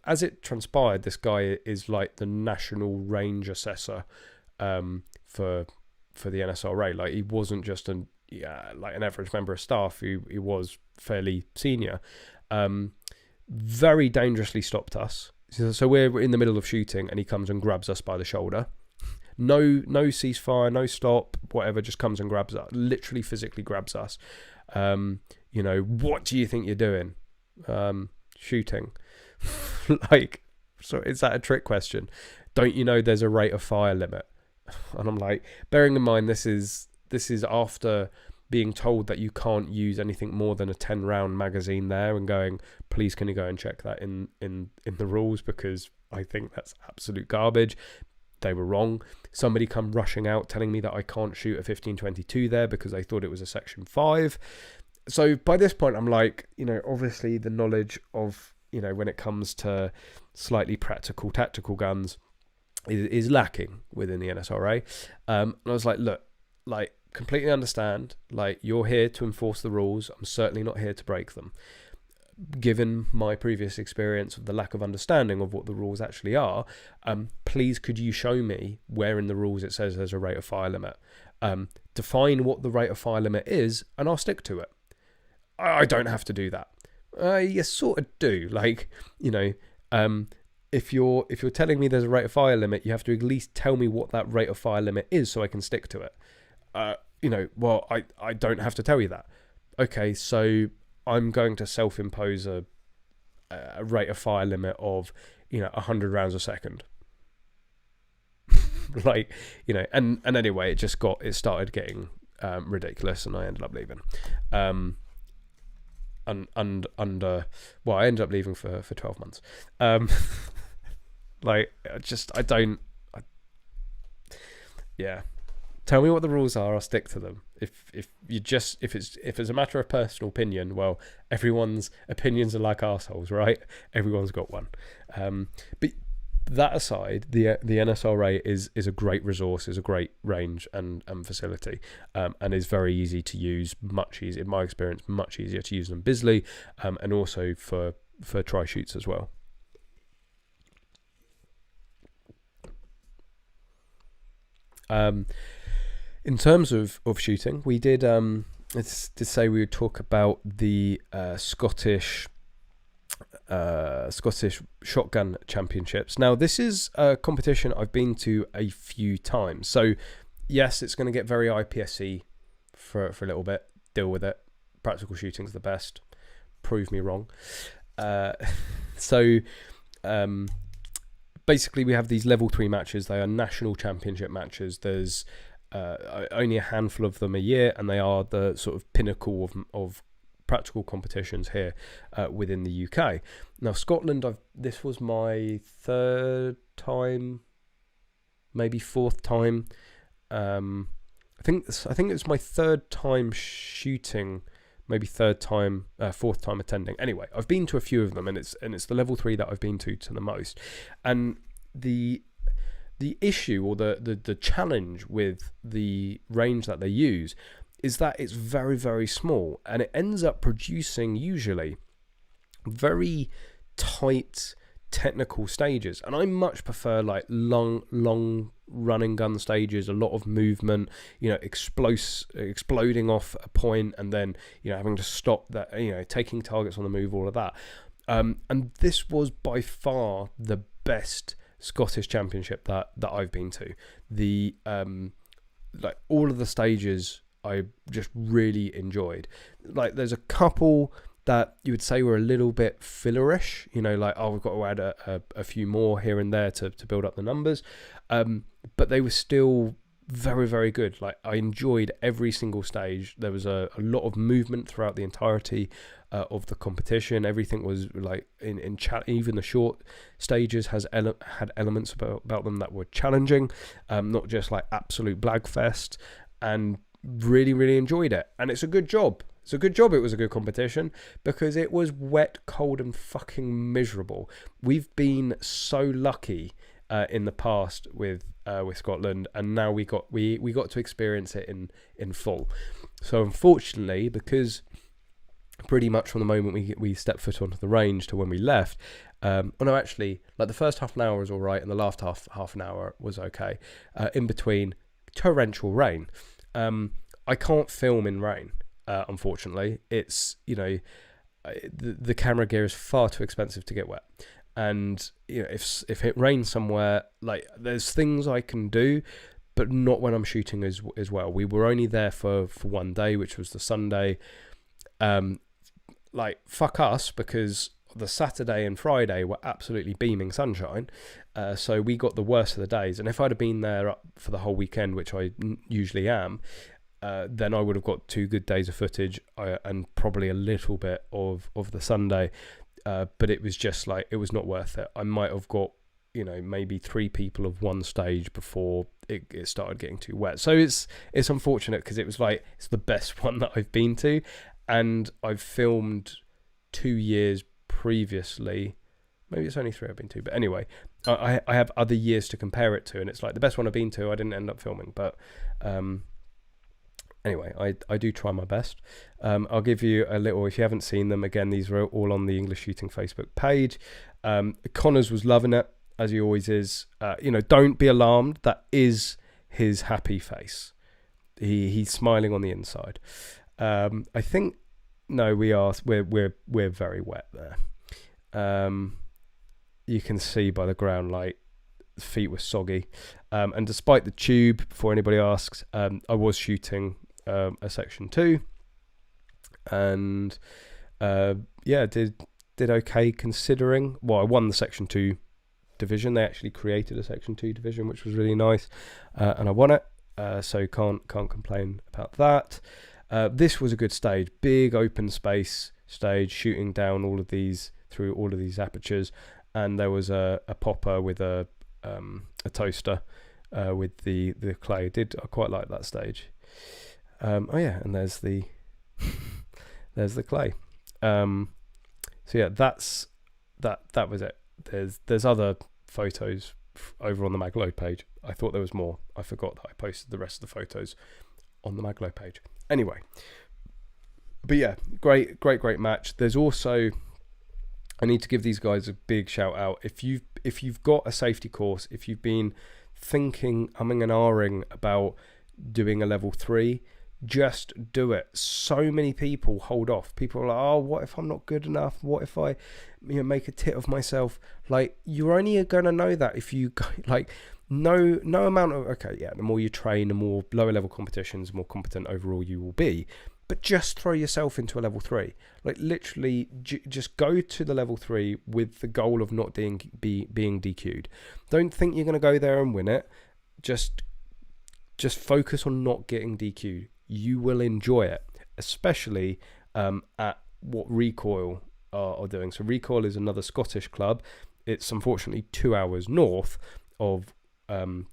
Speaker 1: as it transpired, this guy is like the national range assessor for the NSRA. Like, he wasn't just an average member of staff. He was fairly senior. Very dangerously stopped us. So we're in the middle of shooting and he comes and grabs us by the shoulder. No ceasefire, no stop, whatever, just comes and grabs us. Literally physically grabs us. What do you think you're doing? Shooting. So is that a trick question? Don't you know there's a rate of fire limit? And I'm like, bearing in mind this is after being told that you can't use anything more than a 10-round magazine there, and going, please can you go and check that in the rules, because I think that's absolute garbage. They were wrong. Somebody come rushing out telling me that I can't shoot a 15-22 there because they thought it was a section 5. So by this point I'm like, obviously the knowledge of when it comes to slightly practical tactical guns is lacking within the NSRA. And I was like, look, like, completely understand, like, you're here to enforce the rules. I'm certainly not here to break them. Given my previous experience of the lack of understanding of what the rules actually are, please could you show me where in the rules it says there's a rate of fire limit? Define what the rate of fire limit is, and I'll stick to it. I don't have to do that. You sort of do. Like, if you're telling me there's a rate of fire limit, you have to at least tell me what that rate of fire limit is so I can stick to it. Well, I don't have to tell you that. Okay, so I'm going to self-impose a rate of fire limit of 100 rounds a second. Like, and anyway, it started getting ridiculous, and I ended up leaving. I ended up leaving for 12 months. Tell me what the rules are, I'll stick to them. If it's a matter of personal opinion, well, everyone's opinions are like arseholes, right? Everyone's got one. But that aside, the NSRA is a great resource, is a great range and facility, and is very easy to use, much easier, in my experience, much easier to use than Bisley, and also for tri-shoots as well. In terms of shooting, we did say we would talk about the Scottish Shotgun Championships. Now, this is a competition I've been to a few times. So, yes, it's going to get very IPSC for a little bit. Deal with it. Practical shooting's the best. Prove me wrong. Basically, we have these level 3 matches. They are national championship matches. There's only a handful of them a year, and they are the sort of pinnacle of practical competitions here within the UK. Now, Scotland, this was my 3rd time, maybe 4th time. I think it was my 3rd time shooting, maybe 3rd time, 4th time attending. Anyway, I've been to a few of them, and it's the level 3 that I've been to the most. And the issue, or the challenge with the range that they use, is that it's very, very small, and it ends up producing usually very tight technical stages. And I much prefer like long running gun stages, a lot of movement, exploding off a point, and then having to stop that, taking targets on the move, all of that. And this was by far the best Scottish Championship that I've been to. The like all of the stages I just really enjoyed. Like, there's a couple that you would say were a little bit fillerish, like, we've got to add a few more here and there to build up the numbers, but they were still very, very good. Like, I enjoyed every single stage. There was a lot of movement throughout the entirety of the competition. Everything was like in chat. Even the short stages had elements about them that were challenging, not just like absolute blagfest, and really, really enjoyed it. And it's a good job. It was a good competition, because it was wet, cold, and fucking miserable. We've been so lucky in the past with Scotland, and now we got to experience it in full. So unfortunately, because pretty much from the moment we stepped foot onto the range to when we left, actually, like, the first half an hour was all right, and the last half an hour was okay. In between, torrential rain. I can't film in rain, unfortunately. It's, the camera gear is far too expensive to get wet. And, if it rains somewhere, like, there's things I can do, but not when I'm shooting as well. We were only there for one day, which was the Sunday. Like, fuck us, because the Saturday and Friday were absolutely beaming sunshine. So we got the worst of the days. And if I'd have been there up for the whole weekend, which I usually am, then I would have got 2 good days of footage, and probably a little bit of the Sunday. But it was just like, it was not worth it. I might have got, maybe 3 people of one stage before it started getting too wet. So it's unfortunate, because it was like, it's the best one that I've been to. And I've filmed 2 years previously. Maybe it's only 3 I've been to, but anyway, I have other years to compare it to, and it's like the best one I've been to I didn't end up filming, but anyway, I do try my best. I'll give you a little, if you haven't seen them, again, these are all on the English Shooting Facebook page. Connors was loving it, as he always is. Don't be alarmed, that is his happy face. He's smiling on the inside. I think, no, we're very wet there. You can see by the ground light, the feet were soggy. And despite the tube, before anybody asks, I was shooting a section 2, and did okay considering. Well, I won the section 2 division. They actually created a section 2 division, which was really nice, and I won it. So can't complain about that. This was a good stage, big open space stage, shooting down through all of these apertures, and there was a popper with a toaster with the clay. I quite like that stage. And there's the there's the clay. So yeah, that was it. There's other photos over on the Magload page. I thought there was more. I forgot that I posted the rest of the photos on the Magload page. Anyway, but yeah, great match. There's also, I need to give these guys a big shout out. If you've got a safety course, if you've been thinking, humming and ahhing about doing a level 3, just do it. So many people hold off. People are like, oh, what if I'm not good enough? What if I make a tit of myself? Like, you're only gonna know that if you go, like, no amount of, okay, yeah, the more you train, the more lower level competitions, the more competent overall you will be. But just throw yourself into a level 3. Like, literally, just go to the level 3 with the goal of not being DQ'd. Don't think you're going to go there and win it. Just focus on not getting DQ'd. You will enjoy it, especially at what Recoil are doing. So Recoil is another Scottish club. It's unfortunately 2 hours north of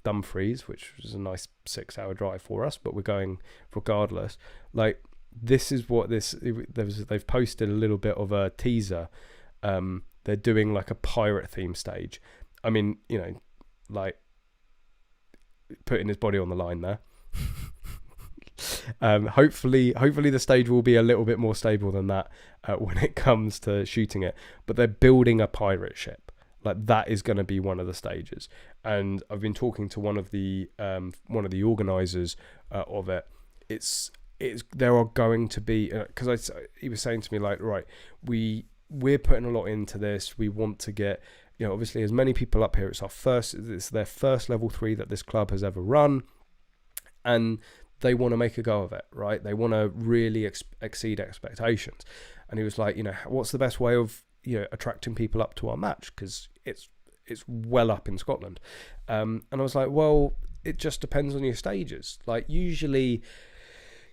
Speaker 1: Dumfries, which is a nice 6-hour drive for us, but we're going regardless. Like, this is what they've posted a little bit of a teaser. They're doing like a pirate theme stage. I mean, like putting his body on the line there. Hopefully the stage will be a little bit more stable than that when it comes to shooting it. But they're building a pirate ship. Like, that is going to be one of the stages. And I've been talking to one of the organisers of it. There are going to be, because he was saying to me, like, right, we're putting a lot into this. We want to get, obviously as many people up here. It's their first level 3 that this club has ever run, and they want to make a go of it, right? They want to really exceed expectations. And he was like, what's the best way of attracting people up to our match, because it's well up in Scotland. And I was like, well, it just depends on your stages. Like, usually,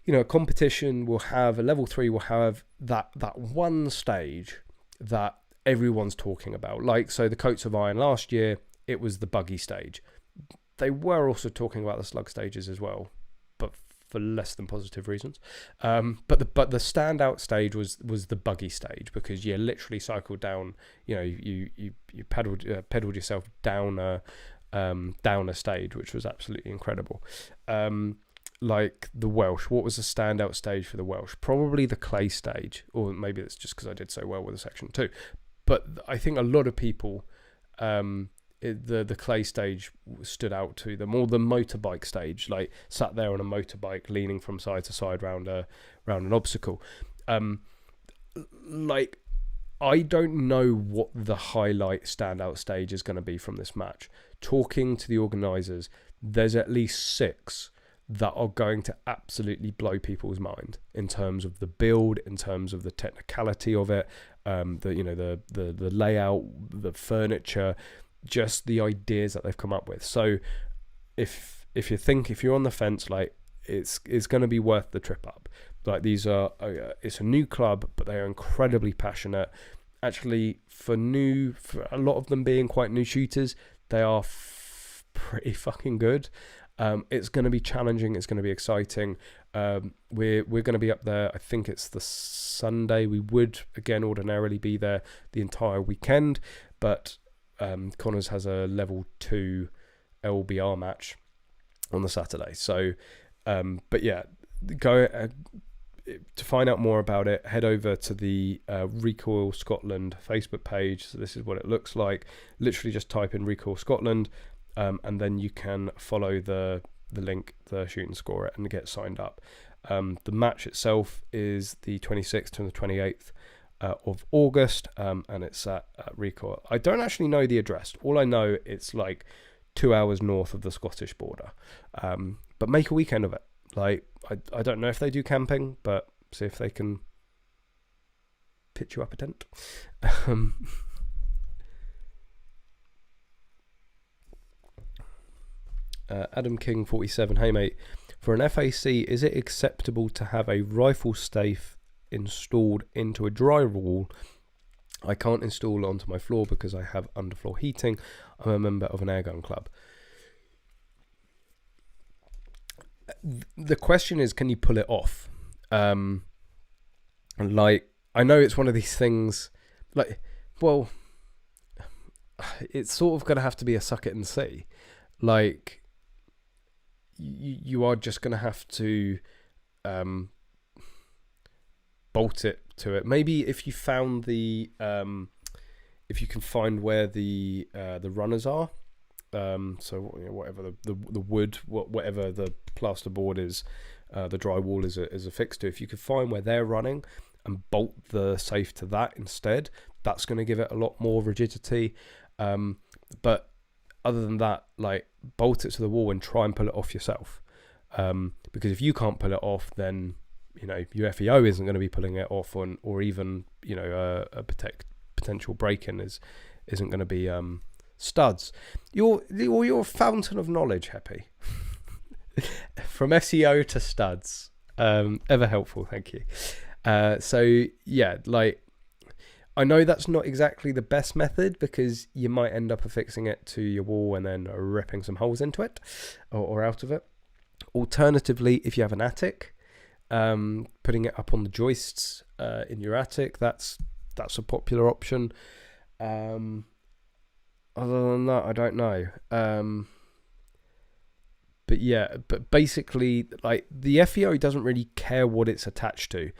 Speaker 1: a competition will have, a level 3 will have that one stage that everyone's talking about. Like, so the Coats of Iron last year, it was the buggy stage. They were also talking about the slug stages as well, but for less than positive reasons. But the standout stage was the buggy stage, because you literally cycled down, you pedaled yourself down a stage, which was absolutely incredible. Like the Welsh, what was the standout stage for the Welsh? Probably the clay stage, or maybe it's just because I did so well with the section 2. But I think a lot of people, the clay stage stood out to them, or the motorbike stage, like sat there on a motorbike leaning from side to side round an obstacle. Like, I don't know what the highlight standout stage is going to be from this match. Talking to the organisers, there's at least 6 that are going to absolutely blow people's mind in terms of the build, in terms of the technicality of it, the layout, the furniture, just the ideas that they've come up with. So if you're on the fence, like, it's going to be worth the trip up. Like, these are it's a new club, but they are incredibly passionate. Actually, for a lot of them being quite new shooters, they are pretty fucking good. It's going to be challenging. It's going to be exciting. We're going to be up there. I think it's the Sunday. We would again ordinarily be there the entire weekend, but Connors has a level 2 LBR match on the Saturday. So, but yeah, go to find out more about it. Head over to the Recoil Scotland Facebook page. So this is what it looks like. Literally, just type in Recoil Scotland. And then you can follow the link, the Shoot and Score It, and get signed up. The match itself is the 26th to the 28th of August, and it's at Recoil. I don't actually know the address. All I know, it's like 2 hours north of the Scottish border. But make a weekend of it. Like, I don't know if they do camping, but see if they can pitch you up a tent. Adam King 47, hey mate, for an FAC, is it acceptable to have a rifle safe installed into a drywall? I can't install it onto my floor because I have underfloor heating. I'm a member of an airgun club. The question is, can you pull it off? Like, I know it's one of these things, like, well, it's sort of going to have to be a suck it and see. Like, you are just going to have to bolt it to it. Maybe if you found the if you can find where the runners are, so whatever the wood, whatever the plasterboard is, the drywall is affixed to, if you could find where they're running and bolt the safe to that instead, that's going to give it a lot more rigidity. But other than that, like, bolt it to the wall and try and pull it off yourself. Because if you can't pull it off, then, you know, your FEO isn't going to be pulling it off, or even, you know, a potential break-in isn't going to be studs. You're a fountain of knowledge, Happy. From SEO to studs. Ever helpful, thank you. So, yeah, like, I know that's not exactly the best method because you might end up affixing it to your wall and then ripping some holes into it or out of it. Alternatively, if you have an attic, putting it up on the joists in your attic, that's a popular option. Other than that, I don't know. But yeah, but basically, like, the FEO doesn't really care what it's attached to,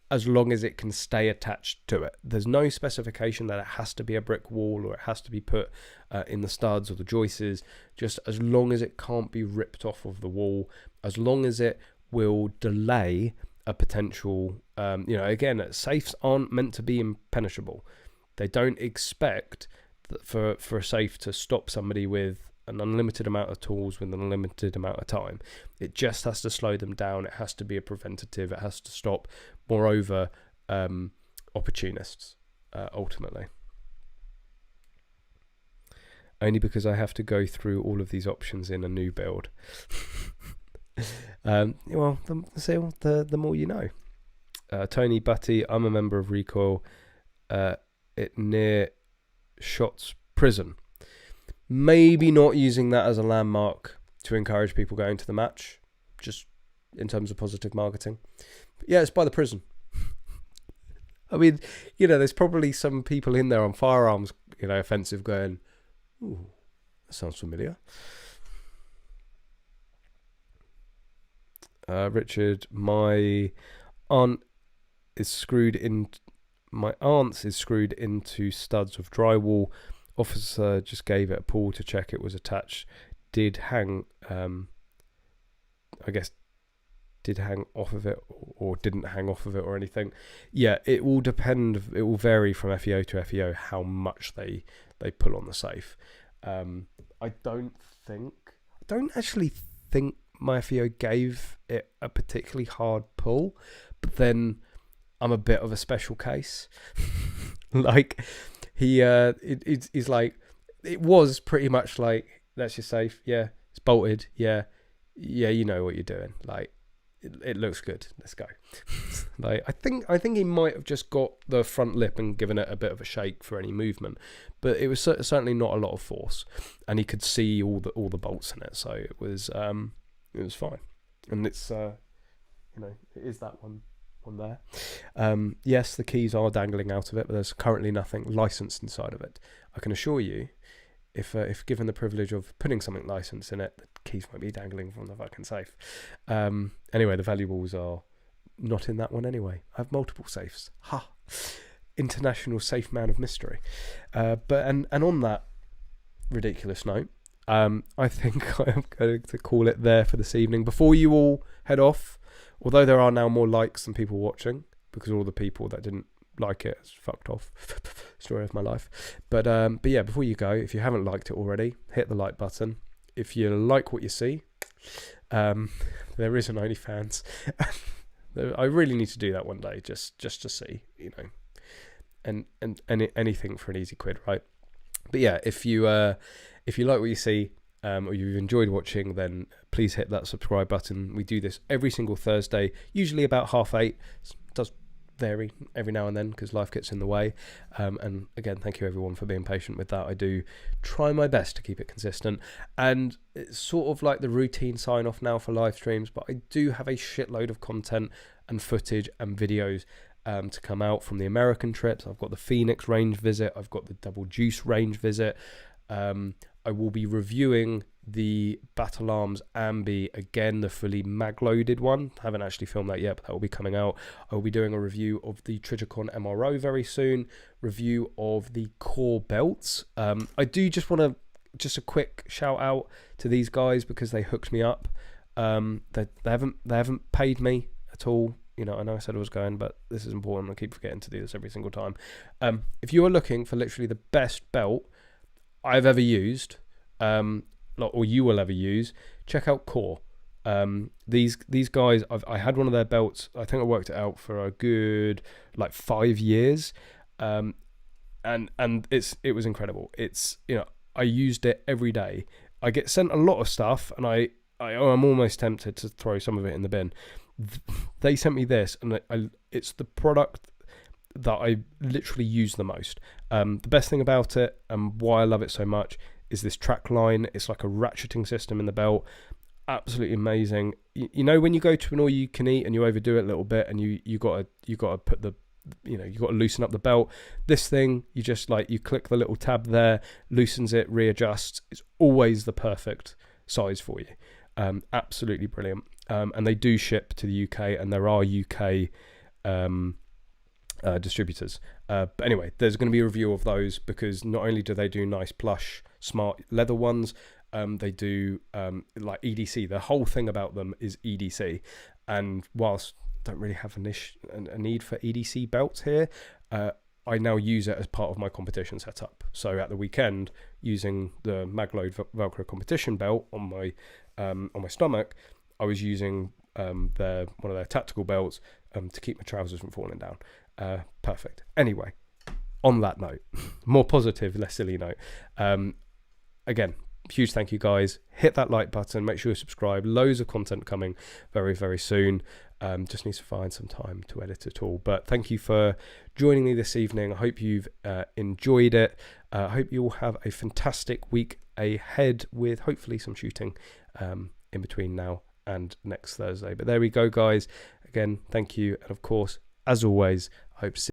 Speaker 1: as long as it can stay attached to it. There's no specification that it has to be a brick wall or it has to be put in the studs or the joists, just as long as it can't be ripped off of the wall, as long as it will delay a potential, you know, again, safes aren't meant to be impenetrable. They don't expect that for a safe to stop somebody with an unlimited amount of tools with an unlimited amount of time. It just has to slow them down. It has to be a preventative. It has to stop, moreover, opportunists, ultimately. Only because I have to go through all of these options in a new build. Well, the more you know. Tony Butty, I'm a member of Recoil. It near Shots Prison. Maybe not using that as a landmark to encourage people going to the match, just in terms of positive marketing. But yeah, it's by the prison. I mean, you know, there's probably some people in there on Firearms, you know, offensive going, ooh, that sounds familiar. Richard, my aunt's is screwed into studs of drywall. Officer just gave it a pull to check it was attached. Did hang off of it or didn't hang off of it or anything. Yeah, it will depend. It will vary from FEO to FEO how much they pull on the safe. I don't actually think my FEO gave it a particularly hard pull, but then I'm a bit of a special case. Like, he's like, it was pretty much like, that's your safe, yeah, it's bolted, yeah, you know what you're doing. Like, it looks good. Let's go. Like, I think he might have just got the front lip and given it a bit of a shake for any movement, but it was certainly not a lot of force, and he could see all the bolts in it, so it was fine. And it's it is that one there. Yes, the keys are dangling out of it, but there's currently nothing licensed inside of it. I can assure you, if given the privilege of putting something licensed in it, the keys won't be dangling from the fucking safe. Anyway, the valuables are not in that one anyway. I have multiple safes. Ha! International safe man of mystery. But on that ridiculous note, I think I am going to call it there for this evening. Before you all head off, although there are now more likes than people watching, because all the people that didn't like it has fucked off. Story of my life. But yeah, before you go, if you haven't liked it already, hit the like button. If you like what you see, there is an OnlyFans. I really need to do that one day, just to see, and anything for an easy quid, right? But yeah, if you like what you see, or you've enjoyed watching, then please hit that subscribe button. We do this every single Thursday, usually about 8:30. It does vary every now and then because life gets in the way. And again, thank you everyone for being patient with that. I do try my best to keep it consistent, and it's sort of like the routine sign off now for live streams, but I do have a shitload of content and footage and videos to come out from the American trips. I've got the Phoenix range visit, I've got the Double Juice range visit. I will be reviewing the Battle Arms Ambi again, the fully mag-loaded one. I haven't actually filmed that yet, but that will be coming out. I will be doing a review of the Trijicon MRO very soon, review of the core belts. I do just want to a quick shout out to these guys because they hooked me up. They haven't paid me at all. I know I said I was going, but this is important. I keep forgetting to do this every single time. If you are looking for literally the best belt I've ever used, or you will ever use, check out Core. These guys, I had one of their belts. I think I worked it out for a good 5 years, and it was incredible. It's I used it every day. I get sent a lot of stuff, and I'm almost tempted to throw some of it in the bin. They sent me this, and it's the product that I literally use the most. The best thing about it, and why I love it so much, is this track line. It's like a ratcheting system in the belt. Absolutely amazing. When you go to an all you can eat and you overdo it a little bit, and you got to put the you got to loosen up the belt. This thing, you just you click the little tab there, loosens it, readjusts. It's always the perfect size for you. Absolutely brilliant. And they do ship to the UK, and there are UK distributors. But anyway, there's going to be a review of those, because not only do they do nice plush smart leather ones, they do EDC. The whole thing about them is EDC, and whilst I don't really have a need for EDC belts here, I now use it as part of my competition setup. So at the weekend, using the Magload Velcro competition belt on my stomach, I was using one of their tactical belts to keep my trousers from falling down. Perfect. Anyway, on that note, more positive, less silly note. Again, huge thank you guys. Hit that like button. Make sure you subscribe. Loads of content coming very, very soon. Just need to find some time to edit it all. But thank you for joining me this evening. I hope you've enjoyed it. I hope you all have a fantastic week ahead, with hopefully some shooting in between now and next Thursday. But there we go, guys. Again, thank you. And of course, as always, I hope to see